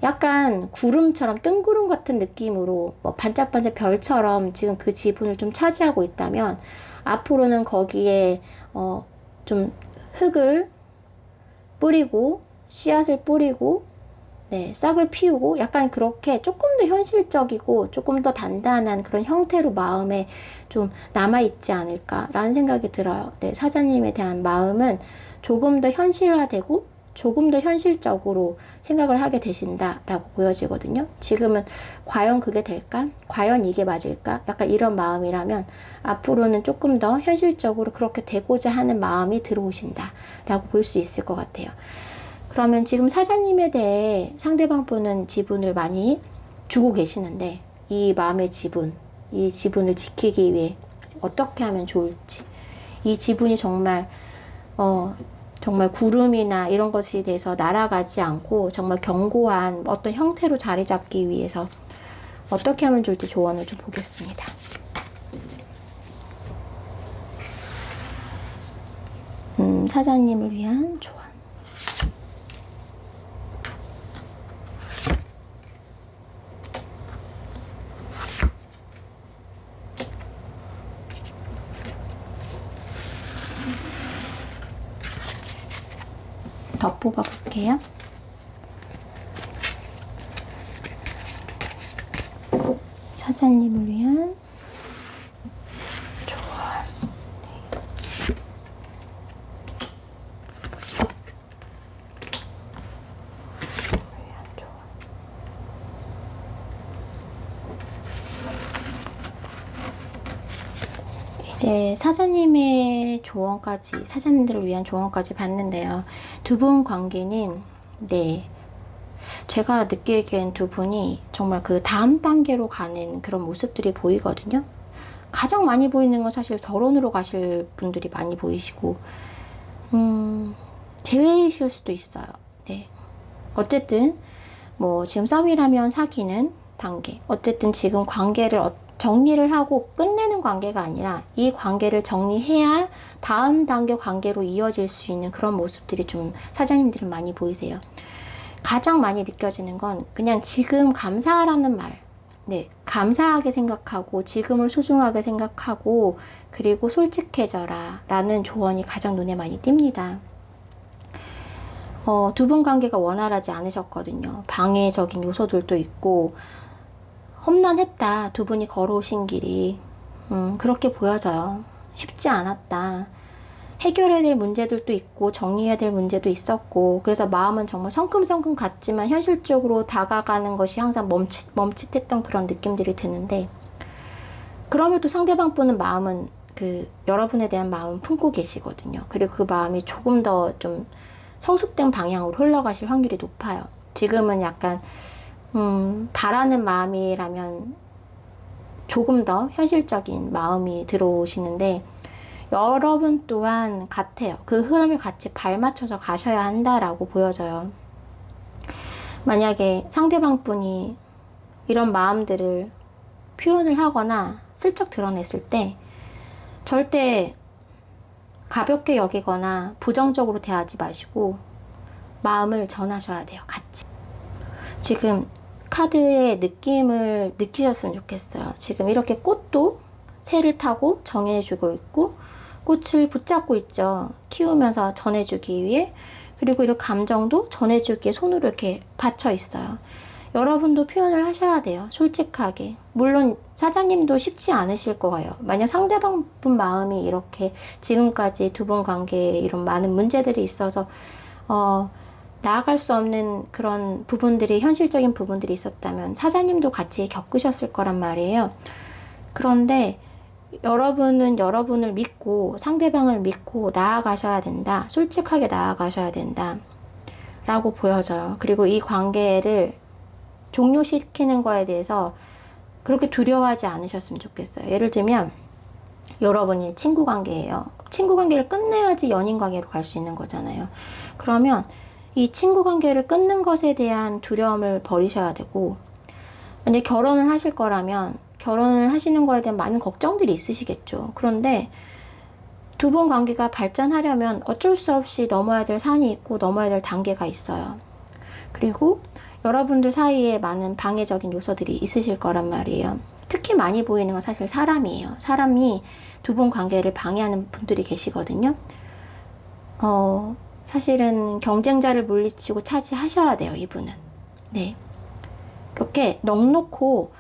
약간 구름처럼 뜬구름 같은 느낌으로 뭐 반짝반짝 별처럼 지금 그 지분을 좀 차지하고 있다면 앞으로는 거기에 좀 흙을 뿌리고 씨앗을 뿌리고 네, 싹을 피우고 약간 그렇게 조금 더 현실적이고 조금 더 단단한 그런 형태로 마음에 좀 남아있지 않을까라는 생각이 들어요. 네, 사자님에 대한 마음은 조금 더 현실화되고 조금 더 현실적으로 생각을 하게 되신다라고 보여지거든요. 지금은 과연 그게 될까? 과연 이게 맞을까? 약간 이런 마음이라면 앞으로는 조금 더 현실적으로 그렇게 되고자 하는 마음이 들어오신다라고 볼 수 있을 것 같아요. 그러면 지금 사자님에 대해 상대방 분은 지분을 많이 주고 계시는데 이 마음의 지분, 이 지분을 지키기 위해 어떻게 하면 좋을지, 이 지분이 정말 정말 구름이나 이런 것에 대해서 날아가지 않고 정말 견고한 어떤 형태로 자리 잡기 위해서 어떻게 하면 좋을지 조언을 좀 보겠습니다. 사자님을 위한 조언. 더 뽑아볼게요. 사자님을 위한 조언. 이제 사장님의 조언까지, 사장님들을 위한 조언까지 봤는데요. 두 분 관계는, 네, 제가 느끼기엔 두 분이 정말 그 다음 단계로 가는 그런 모습들이 보이거든요. 가장 많이 보이는 건 사실 결혼으로 가실 분들이 많이 보이시고, 제외이실 수도 있어요. 네. 어쨌든, 뭐, 지금 썸이라면 사귀는 단계. 어쨌든 지금 관계를 정리를 하고 끝내는 관계가 아니라 이 관계를 정리해야 다음 단계 관계로 이어질 수 있는 그런 모습들이 좀 사장님들은 많이 보이세요. 가장 많이 느껴지는 건 그냥 지금 감사하라는 말. 네, 감사하게 생각하고 지금을 소중하게 생각하고 그리고 솔직해져라 라는 조언이 가장 눈에 많이 띕니다. 두 분 관계가 원활하지 않으셨거든요. 방해적인 요소들도 있고 험난했다. 두 분이 걸어오신 길이 그렇게 보여져요. 쉽지 않았다. 해결해야 될 문제들도 있고 정리해야 될 문제도 있었고 그래서 마음은 정말 성큼성큼 같지만 현실적으로 다가가는 것이 항상 멈칫했던 그런 느낌들이 드는데 그럼에도 상대방 분은 마음은 여러분에 대한 마음은 품고 계시거든요. 그리고 그 마음이 조금 더 좀 성숙된 방향으로 흘러가실 확률이 높아요. 지금은 약간 바라는 마음이라면 조금 더 현실적인 마음이 들어오시는데 여러분 또한 같아요. 그 흐름을 같이 발맞춰서 가셔야 한다라고 보여져요. 만약에 상대방 분이 이런 마음들을 표현을 하거나 슬쩍 드러냈을 때 절대 가볍게 여기거나 부정적으로 대하지 마시고 마음을 전하셔야 돼요. 같이. 지금 카드의 느낌을 느끼셨으면 좋겠어요. 지금 이렇게 꽃도 새를 타고 정해주고 있고 꽃을 붙잡고 있죠. 키우면서 전해주기 위해. 그리고 이런 감정도 전해주기에 손으로 이렇게 받쳐 있어요. 여러분도 표현을 하셔야 돼요. 솔직하게. 물론 사장님도 쉽지 않으실 거예요. 만약 상대방 분 마음이 이렇게 지금까지 두 분 관계에 이런 많은 문제들이 있어서 나아갈 수 없는 그런 부분들이 현실적인 부분들이 있었다면 사장님도 같이 겪으셨을 거란 말이에요. 그런데 여러분은 여러분을 믿고 상대방을 믿고 나아가셔야 된다. 솔직하게 나아가셔야 된다. 라고 보여져요. 그리고 이 관계를 종료시키는 거에 대해서 그렇게 두려워하지 않으셨으면 좋겠어요. 예를 들면 여러분이 친구 관계예요. 친구 관계를 끝내야지 연인 관계로 갈 수 있는 거잖아요. 그러면 이 친구 관계를 끊는 것에 대한 두려움을 버리셔야 되고 만약 결혼을 하실 거라면 결혼을 하시는 거에 대한 많은 걱정들이 있으시겠죠. 그런데 두 분 관계가 발전하려면 어쩔 수 없이 넘어야 될 산이 있고 넘어야 될 단계가 있어요. 그리고 여러분들 사이에 많은 방해적인 요소들이 있으실 거란 말이에요. 특히 많이 보이는 건 사실 사람이에요. 사람이 두 분 관계를 방해하는 분들이 계시거든요. 사실은 경쟁자를 물리치고 차지하셔야 돼요, 이분은. 네. 이렇게 넉놓고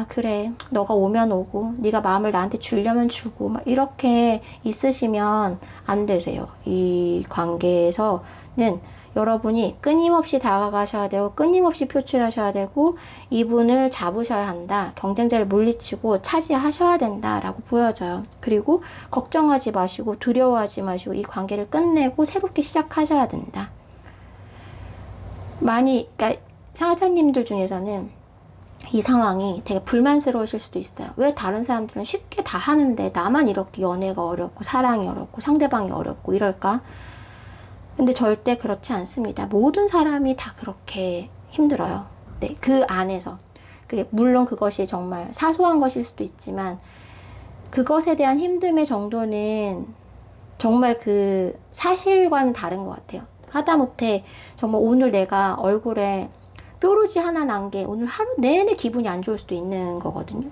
그래 너가 오면 오고 네가 마음을 나한테 주려면 주고 막 이렇게 있으시면 안 되세요. 이 관계에서는 여러분이 끊임없이 다가가셔야 되고 끊임없이 표출하셔야 되고 이분을 잡으셔야 한다. 경쟁자를 물리치고 차지하셔야 된다라고 보여져요. 그리고 걱정하지 마시고 두려워하지 마시고 이 관계를 끝내고 새롭게 시작하셔야 된다. 그러니까 사장님들 중에서는 이 상황이 되게 불만스러우실 수도 있어요. 왜 다른 사람들은 쉽게 다 하는데 나만 이렇게 연애가 어렵고 사랑이 어렵고 상대방이 어렵고 이럴까? 근데 절대 그렇지 않습니다. 모든 사람이 다 그렇게 힘들어요. 네, 그 안에서. 물론 그것이 정말 사소한 것일 수도 있지만 그것에 대한 힘듦의 정도는 정말 그 사실과는 다른 것 같아요. 하다못해 정말 오늘 내가 얼굴에 뾰루지 하나 난 게 오늘 하루 내내 기분이 안 좋을 수도 있는 거거든요.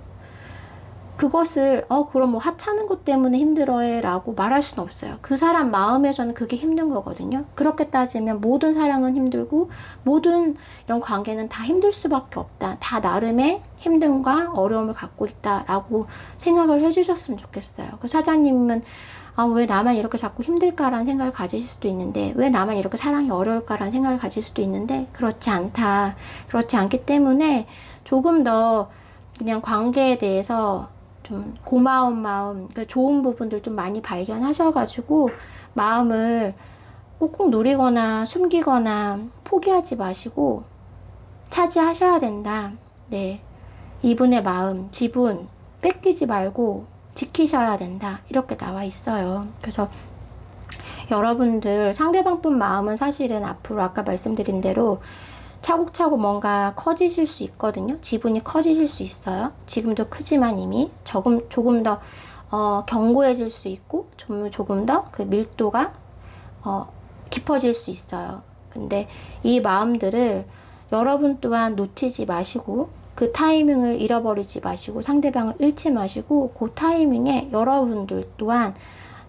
그것을 그럼 뭐 하찮은 것 때문에 힘들어해 라고 말할 수는 없어요. 그 사람 마음에서는 그게 힘든 거거든요. 그렇게 따지면 모든 사랑은 힘들고 모든 이런 관계는 다 힘들 수밖에 없다. 다 나름의 힘듦과 어려움을 갖고 있다 라고 생각을 해주셨으면 좋겠어요. 그 사장님은 왜 나만 이렇게 자꾸 힘들까라는 생각을 가지실 수도 있는데 왜 나만 이렇게 사랑이 어려울까라는 생각을 가질 수도 있는데 그렇지 않다. 그렇지 않기 때문에 조금 더 그냥 관계에 대해서 좀 고마운 마음, 그러니까 좋은 부분들 좀 많이 발견하셔가지고 마음을 꾹꾹 누리거나 숨기거나 포기하지 마시고 차지하셔야 된다. 네. 이분의 마음, 지분 뺏기지 말고 지키셔야 된다. 이렇게 나와 있어요. 그래서 여러분들 상대방 분 마음은 사실은 앞으로 아까 말씀드린 대로 차곡차곡 뭔가 커지실 수 있거든요. 지분이 커지실 수 있어요. 지금도 크지만 이미 조금 더 견고해질 수 있고 조금 더 그 밀도가 깊어질 수 있어요. 근데 이 마음들을 여러분 또한 놓치지 마시고 그 타이밍을 잃어버리지 마시고 상대방을 잃지 마시고 그 타이밍에 여러분들 또한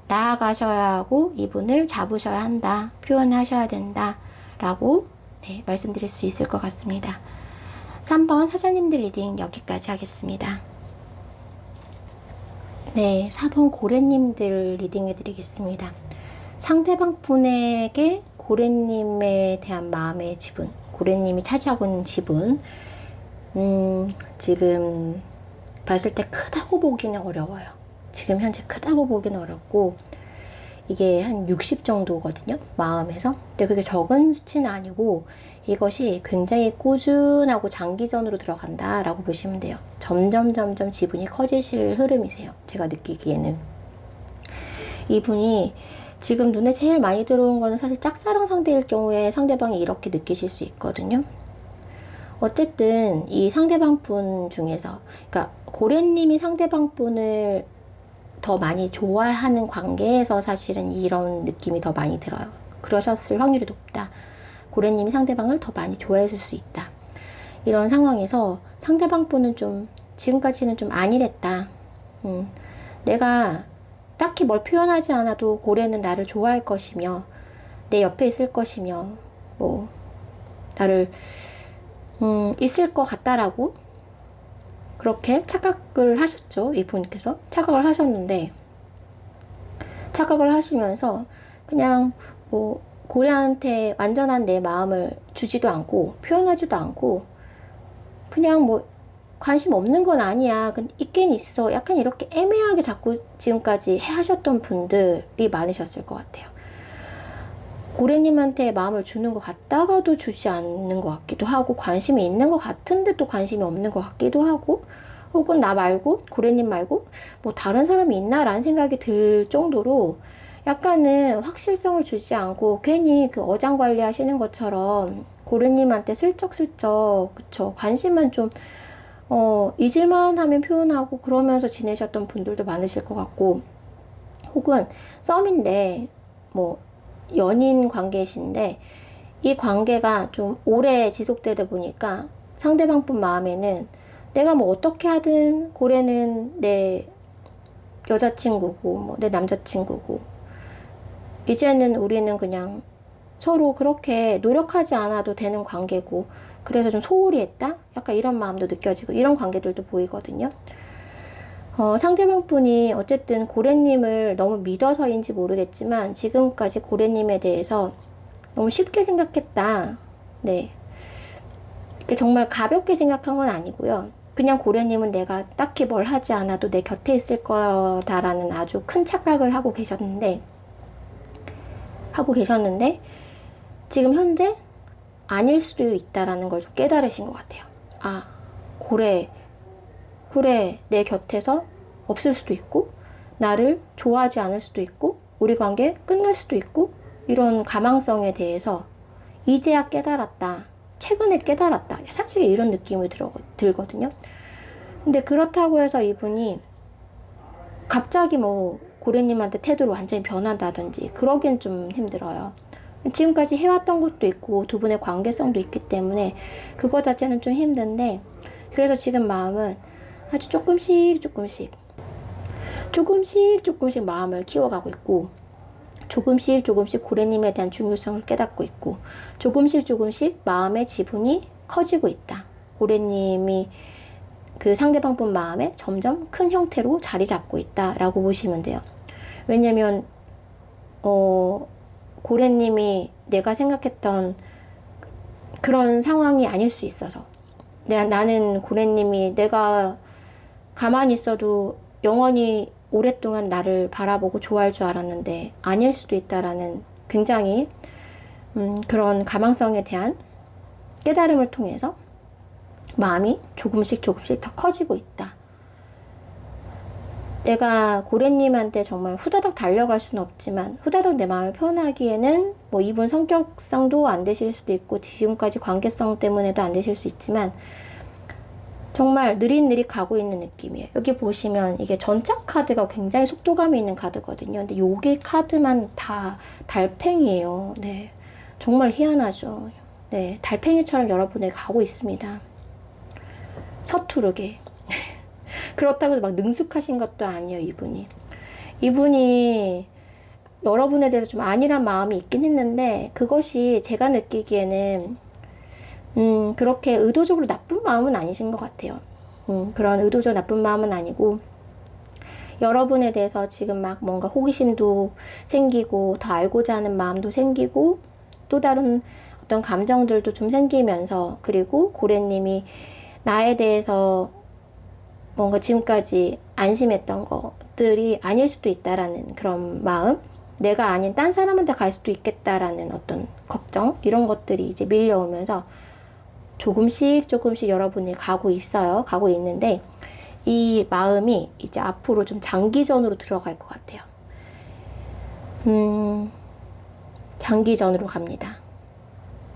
나아가셔야 하고 이분을 잡으셔야 한다. 표현하셔야 된다. 라고 네, 말씀드릴 수 있을 것 같습니다. 3번 사장님들 리딩 여기까지 하겠습니다. 네, 4번 고래님들 리딩 해드리겠습니다. 상대방 분에게 고래님에 대한 마음의 지분, 고래님이 차지하고 있는 지분, 지금 봤을 때 크다고 보기는 어려워요. 지금 현재 크다고 보기는 어렵고, 이게 한 60 정도거든요. 마음에서. 근데 그게 적은 수치는 아니고 이것이 굉장히 꾸준하고 장기전으로 들어간다라고 보시면 돼요. 점점 지분이 커지실 흐름이세요. 제가 느끼기에는. 이분이 지금 눈에 제일 많이 들어온 거는 사실 짝사랑 상대일 경우에 상대방이 이렇게 느끼실 수 있거든요. 어쨌든 이 상대방 분 중에서, 그러니까 고래님이 상대방 분을 더 많이 좋아하는 관계에서 사실은 이런 느낌이 더 많이 들어요. 그러셨을 확률이 높다. 고래님이 상대방을 더 많이 좋아해 줄 수 있다. 이런 상황에서 상대방 분은 좀 지금까지는 좀 안일했다. 내가 딱히 뭘 표현하지 않아도 고래는 나를 좋아할 것이며 내 옆에 있을 것이며 뭐 나를 있을 것 같다라고 그렇게 착각을 하셨죠. 이분께서 착각을 하셨는데, 착각을 하시면서 그냥 뭐 고래한테 완전한 내 마음을 주지도 않고 표현하지도 않고 그냥 뭐 관심 없는 건 아니야, 있긴 있어, 약간 이렇게 애매하게 자꾸 지금까지 하셨던 분들이 많으셨을 것 같아요. 고래님한테 마음을 주는 것 같다가도 주지 않는 것 같기도 하고, 관심이 있는 것 같은데 또 관심이 없는 것 같기도 하고, 혹은 나 말고, 고래님 말고 뭐 다른 사람이 있나 라는 생각이 들 정도로 약간은 확실성을 주지 않고 괜히 그 어장관리 하시는 것처럼 고래님한테 슬쩍슬쩍 그쵸, 관심만 좀 잊을만 하면 표현하고 그러면서 지내셨던 분들도 많으실 것 같고, 혹은 썸인데 뭐 연인 관계이신데 이 관계가 좀 오래 지속되다 보니까 상대방 분 마음에는 내가 뭐 어떻게 하든 고래는 내 여자친구고 뭐 내 남자친구고 이제는 우리는 그냥 서로 그렇게 노력하지 않아도 되는 관계고 그래서 좀 소홀히 했다? 약간 이런 마음도 느껴지고 이런 관계들도 보이거든요. 상대방 분이 어쨌든 고래님을 너무 믿어서인지 모르겠지만 지금까지 고래님에 대해서 너무 쉽게 생각했다. 네. 정말 가볍게 생각한 건 아니고요. 그냥 고래님은 내가 딱히 뭘 하지 않아도 내 곁에 있을 거다라는 아주 큰 착각을 하고 계셨는데 지금 현재 아닐 수도 있다라는 걸 좀 깨달으신 것 같아요. 아, 고래 내 곁에서 없을 수도 있고 나를 좋아하지 않을 수도 있고 우리 관계 끝날 수도 있고 이런 가망성에 대해서 이제야 깨달았다. 최근에 깨달았다. 사실 이런 느낌이 들거든요. 근데 그렇다고 해서 이분이 갑자기 뭐 고래님한테 태도를 완전히 변한다든지 그러긴 좀 힘들어요. 지금까지 해왔던 것도 있고 두 분의 관계성도 있기 때문에 그거 자체는 좀 힘든데, 그래서 지금 마음은 아주 조금씩 마음을 키워가고 있고 조금씩 고래님에 대한 중요성을 깨닫고 있고 조금씩 마음의 지분이 커지고 있다. 고래님이 그 상대방 분 마음에 점점 큰 형태로 자리 잡고 있다라고 보시면 돼요. 왜냐면 고래님이 내가 생각했던 그런 상황이 아닐 수 있어서 나는 고래님이 내가 가만히 있어도 영원히 오랫동안 나를 바라보고 좋아할 줄 알았는데 아닐 수도 있다라는 굉장히 그런 가망성에 대한 깨달음을 통해서 마음이 조금씩 조금씩 더 커지고 있다. 내가 고래님한테 정말 후다닥 달려갈 수는 없지만 후다닥 내 마음을 표현하기에는 뭐 이분 성격상도 안 되실 수도 있고 지금까지 관계성 때문에도 안 되실 수 있지만 정말 느릿느릿 가고 있는 느낌이에요. 여기 보시면 이게 전작 카드가 굉장히 속도감이 있는 카드거든요. 근데 여기 카드만 다 달팽이에요. 네, 정말 희한하죠. 네, 달팽이처럼 여러분에게 가고 있습니다. 서투르게. 그렇다고 막 능숙하신 것도 아니에요, 이분이. 이분이 여러분에 대해서 좀 안일한 마음이 있긴 했는데 그것이 제가 느끼기에는 그렇게 의도적으로 나쁜 마음은 아니신 것 같아요. 그런 의도적 나쁜 마음은 아니고 여러분에 대해서 지금 막 뭔가 호기심도 생기고 더 알고자 하는 마음도 생기고 또 다른 어떤 감정들도 좀 생기면서 그리고 고래님이 나에 대해서 뭔가 지금까지 안심했던 것들이 아닐 수도 있다라는 그런 마음, 내가 아닌 딴 사람한테 갈 수도 있겠다라는 어떤 걱정, 이런 것들이 이제 밀려오면서 조금씩 조금씩 여러분이 가고 있어요. 가고 있는데 이 마음이 이제 앞으로 좀 장기전으로 들어갈 것 같아요. 장기전으로 갑니다.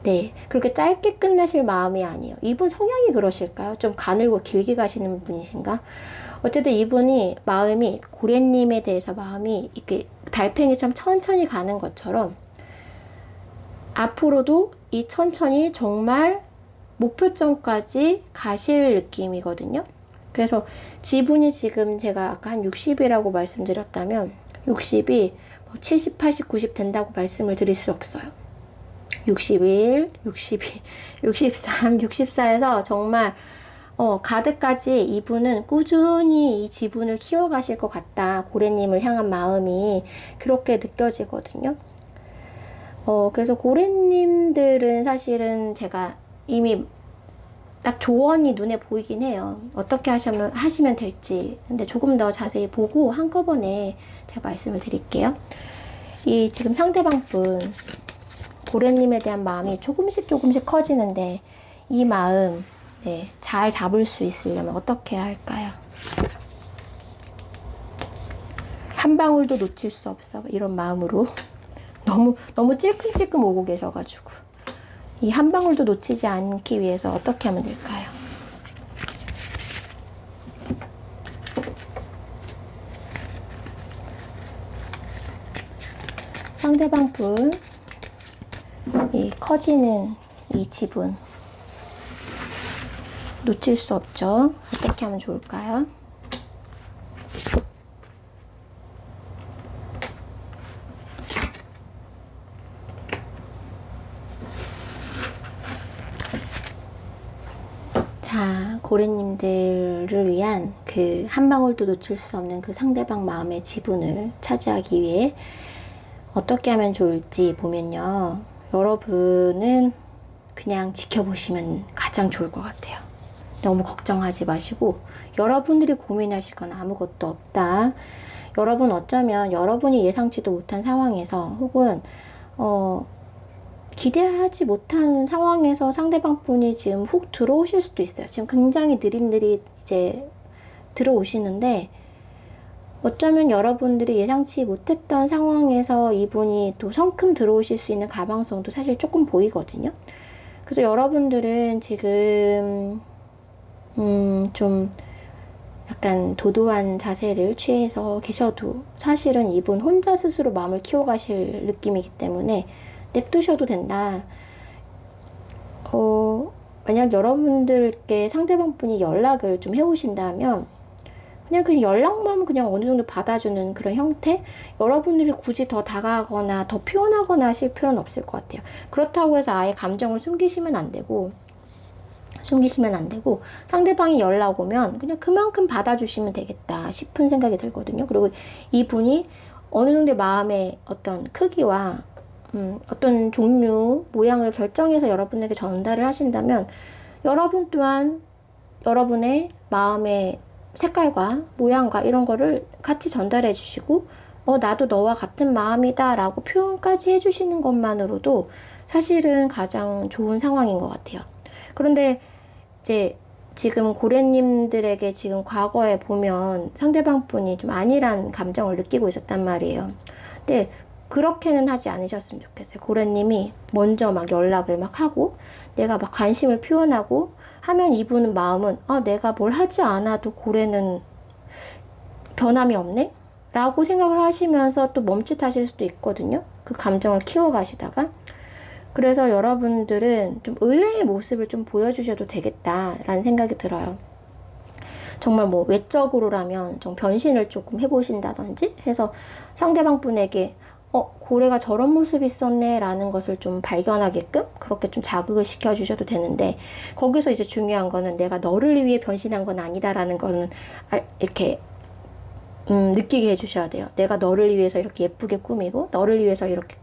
네, 그렇게 짧게 끝내실 마음이 아니에요. 이분 성향이 그러실까요? 좀 가늘고 길게 가시는 분이신가? 어쨌든 이분이 마음이 고래님에 대해서 마음이 이렇게 달팽이처럼 천천히 가는 것처럼 앞으로도 이 천천히 정말 목표점까지 가실 느낌이거든요. 그래서 지분이 지금 제가 아까 한 60이라고 말씀드렸다면 60이 70, 80, 90 된다고 말씀을 드릴 수 없어요. 61, 62, 63, 64에서 정말 가드까지 이분은 꾸준히 이 지분을 키워가실 것 같다. 고래님을 향한 마음이 그렇게 느껴지거든요. 그래서 고래님들은 사실은 제가 이미 딱 조언이 눈에 보이긴 해요. 어떻게 하시면 될지. 근데 조금 더 자세히 보고 한꺼번에 제가 말씀을 드릴게요. 이 지금 상대방 분 고래님에 대한 마음이 조금씩 조금씩 커지는데 이 마음 네, 잘 잡을 수 있으려면 어떻게 해야 할까요? 한 방울도 놓칠 수 없어 이런 마음으로 너무 찔끔찔끔 오고 계셔가지고 이 한 방울도 놓치지 않기 위해서 어떻게 하면 될까요? 상대방 분 이 커지는 이 지분 놓칠 수 없죠. 어떻게 하면 좋을까요? 자, 고래님들을 위한 그 한 방울도 놓칠 수 없는 그 상대방 마음의 지분을 차지하기 위해 어떻게 하면 좋을지 보면요. 여러분은 그냥 지켜보시면 가장 좋을 것 같아요. 너무 걱정하지 마시고 여러분들이 고민하시거나 아무것도 없다. 여러분 어쩌면 여러분이 예상치도 못한 상황에서 혹은 기대하지 못한 상황에서 상대방 분이 지금 훅 들어오실 수도 있어요. 지금 굉장히 느릿느릿 이제 들어오시는데 어쩌면 여러분들이 예상치 못했던 상황에서 이분이 또 성큼 들어오실 수 있는 가망성도 사실 조금 보이거든요. 그래서 여러분들은 지금 좀 약간 도도한 자세를 취해서 계셔도 사실은 이분 혼자 스스로 마음을 키워가실 느낌이기 때문에 냅두셔도 된다. 만약 여러분들께 상대방 분이 연락을 좀 해오신다면 그냥 그 연락만 그냥 어느 정도 받아주는 그런 형태? 여러분들이 굳이 더 다가가거나 더 표현하거나 하실 필요는 없을 것 같아요. 그렇다고 해서 아예 감정을 숨기시면 안 되고 상대방이 연락 오면 그냥 그만큼 받아주시면 되겠다 싶은 생각이 들거든요. 그리고 이분이 어느 정도의 마음의 어떤 크기와 어떤 종류, 모양을 결정해서 여러분에게 전달을 하신다면 여러분 또한 여러분의 마음의 색깔과 모양과 이런 거를 같이 전달해 주시고, 나도 너와 같은 마음이다 라고 표현까지 해주시는 것만으로도 사실은 가장 좋은 상황인 것 같아요. 그런데 이제 지금 고래님들에게 지금 과거에 보면 상대방 분이 좀 안일한 감정을 느끼고 있었단 말이에요. 근데 그렇게는 하지 않으셨으면 좋겠어요. 고래님이 먼저 막 연락을 막 하고 내가 막 관심을 표현하고 하면 이분은 마음은 내가 뭘 하지 않아도 고래는 변함이 없네? 라고 생각을 하시면서 또 멈칫하실 수도 있거든요. 그 감정을 키워가시다가. 그래서 여러분들은 좀 의외의 모습을 좀 보여주셔도 되겠다라는 생각이 들어요. 정말 뭐 외적으로라면 좀 변신을 조금 해보신다든지 해서 상대방 분에게 고래가 저런 모습이 있었네 라는 것을 좀 발견하게끔 그렇게 좀 자극을 시켜주셔도 되는데, 거기서 이제 중요한 거는 내가 너를 위해 변신한 건 아니다라는 거는 이렇게 느끼게 해주셔야 돼요. 내가 너를 위해서 이렇게 예쁘게 꾸미고 너를 위해서 이렇게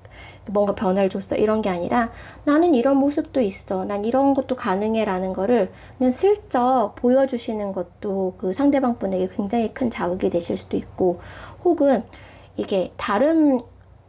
뭔가 변화를 줬어 이런 게 아니라 나는 이런 모습도 있어, 난 이런 것도 가능해 라는 거를 그냥 슬쩍 보여주시는 것도 그 상대방 분에게 굉장히 큰 자극이 되실 수도 있고, 혹은 이게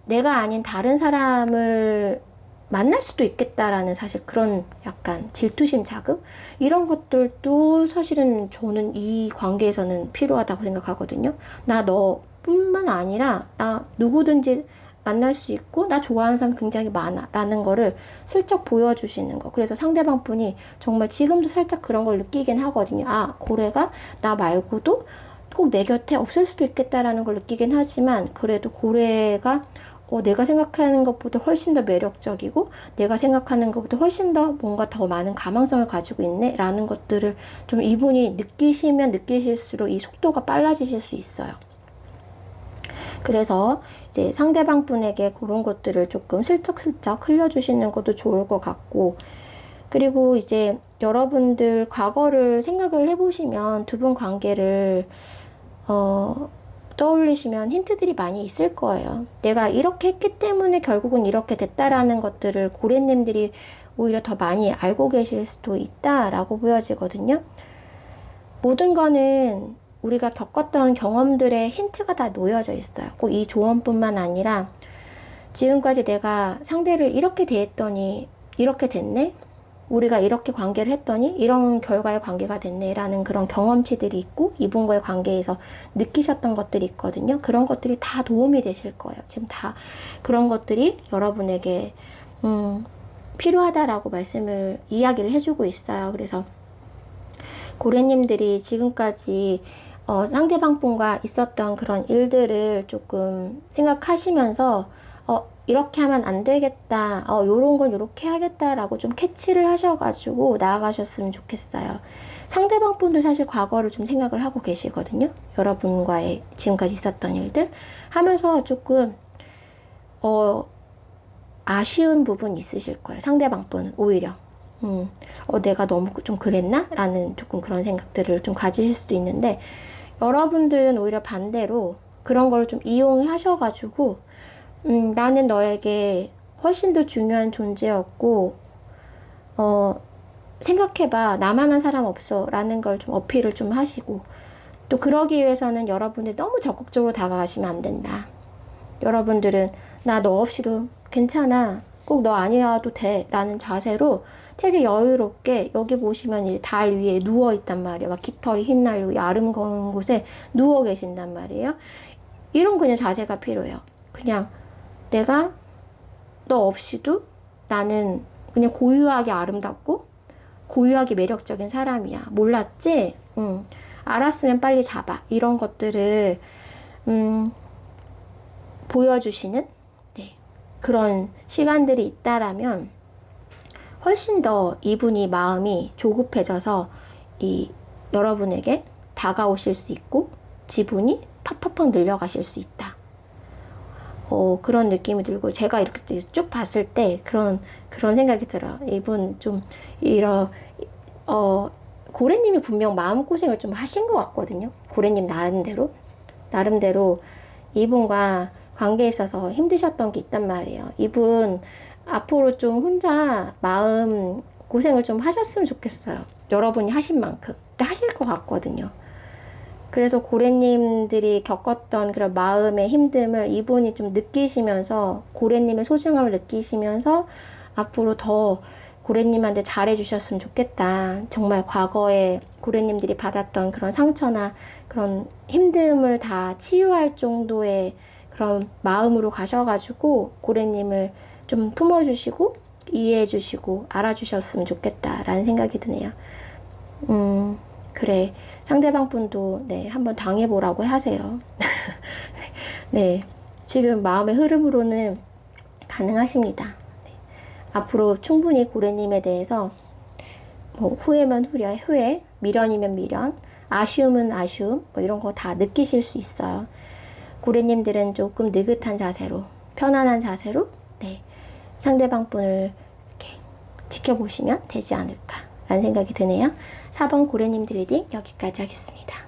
내가 아닌 다른 사람을 만날 수도 있겠다라는 사실 그런 약간 질투심 자극? 이런 것들도 사실은 저는 이 관계에서는 필요하다고 생각하거든요. 나 너뿐만 아니라 나 누구든지 만날 수 있고 나 좋아하는 사람 굉장히 많아 라는 거를 슬쩍 보여주시는 거. 그래서 상대방 분이 정말 지금도 살짝 그런 걸 느끼긴 하거든요. 고래가 나 말고도 꼭 내 곁에 없을 수도 있겠다라는 걸 느끼긴 하지만, 그래도 고래가 내가 생각하는 것보다 훨씬 더 매력적이고 내가 생각하는 것보다 훨씬 더 뭔가 더 많은 가망성을 가지고 있네 라는 것들을 좀 이분이 느끼시면 느끼실수록 이 속도가 빨라지실 수 있어요. 그래서 이제 상대방 분에게 그런 것들을 조금 슬쩍슬쩍 흘려주시는 것도 좋을 것 같고, 그리고 이제 여러분들 과거를 생각을 해보시면 두 분 관계를 떠올리시면 힌트들이 많이 있을 거예요. 내가 이렇게 했기 때문에 결국은 이렇게 됐다라는 것들을 고래님들이 오히려 더 많이 알고 계실 수도 있다라고 보여지거든요. 모든 거는 우리가 겪었던 경험들의 힌트가 다 놓여져 있어요. 꼭 이 조언뿐만 아니라 지금까지 내가 상대를 이렇게 대했더니 이렇게 됐네? 우리가 이렇게 관계를 했더니 이런 결과의 관계가 됐네 라는 그런 경험치들이 있고 이분과의 관계에서 느끼셨던 것들이 있거든요. 그런 것들이 다 도움이 되실 거예요. 지금 다 그런 것들이 여러분에게 필요하다라고 이야기를 해주고 있어요. 그래서 고래님들이 지금까지 상대방 분과 있었던 그런 일들을 조금 생각하시면서 이렇게 하면 안 되겠다, 요런 건 요렇게 해야겠다라고 좀 캐치를 하셔가지고 나아가셨으면 좋겠어요. 상대방 분도 사실 과거를 좀 생각을 하고 계시거든요. 여러분과의 지금까지 있었던 일들 하면서 조금 아쉬운 부분이 있으실 거예요. 상대방 분은 오히려 내가 너무 좀 그랬나? 라는 조금 그런 생각들을 좀 가지실 수도 있는데, 여러분들은 오히려 반대로 그런 걸 좀 이용하셔가지고 나는 너에게 훨씬 더 중요한 존재였고 생각해봐, 나만한 사람 없어 라는 걸 좀 어필을 좀 하시고, 또 그러기 위해서는 여러분들이 너무 적극적으로 다가가시면 안 된다. 여러분들은 나 너 없이도 괜찮아, 꼭 너 아니어도 돼 라는 자세로 되게 여유롭게, 여기 보시면 이제 달 위에 누워 있단 말이에요. 막 깃털이 휘날리고 아름거운 곳에 누워 계신단 말이에요. 이런 그냥 자세가 필요해요. 그냥 내가 너 없이도 나는 그냥 고유하게 아름답고 고유하게 매력적인 사람이야. 몰랐지? 알았으면 빨리 잡아. 이런 것들을 보여주시는 그런 시간들이 있다라면 훨씬 더 이분이 마음이 조급해져서 여러분에게 다가오실 수 있고 지분이 팍팍팍 늘려가실 수 있다. 그런 느낌이 들고, 제가 이렇게 쭉 봤을 때 그런 생각이 들어요. 이분 좀 고래님이 분명 마음고생을 좀 하신 것 같거든요. 고래님 나름대로 이분과 관계에 있어서 힘드셨던 게 있단 말이에요. 이분 앞으로 좀 혼자 마음 고생을 좀 하셨으면 좋겠어요. 여러분이 하신 만큼. 근데 하실 것 같거든요. 그래서 고래님들이 겪었던 그런 마음의 힘듦을 이분이 좀 느끼시면서 고래님의 소중함을 느끼시면서 앞으로 더 고래님한테 잘해주셨으면 좋겠다. 정말 과거에 고래님들이 받았던 그런 상처나 그런 힘듦을 다 치유할 정도의 그런 마음으로 가셔가지고 고래님을 좀 품어주시고 이해해주시고 알아주셨으면 좋겠다라는 생각이 드네요. 그래. 상대방 분도, 네, 한번 당해보라고 하세요. 네. 지금 마음의 흐름으로는 가능하십니다. 네. 앞으로 충분히 고래님에 대해서, 뭐, 후회면 후회, 미련이면 미련, 아쉬움은 아쉬움, 뭐 이런 거 다 느끼실 수 있어요. 고래님들은 조금 느긋한 자세로, 편안한 자세로, 네. 상대방 분을 이렇게 지켜보시면 되지 않을까라는 생각이 드네요. 4번 고래님들 리딩 여기까지 하겠습니다.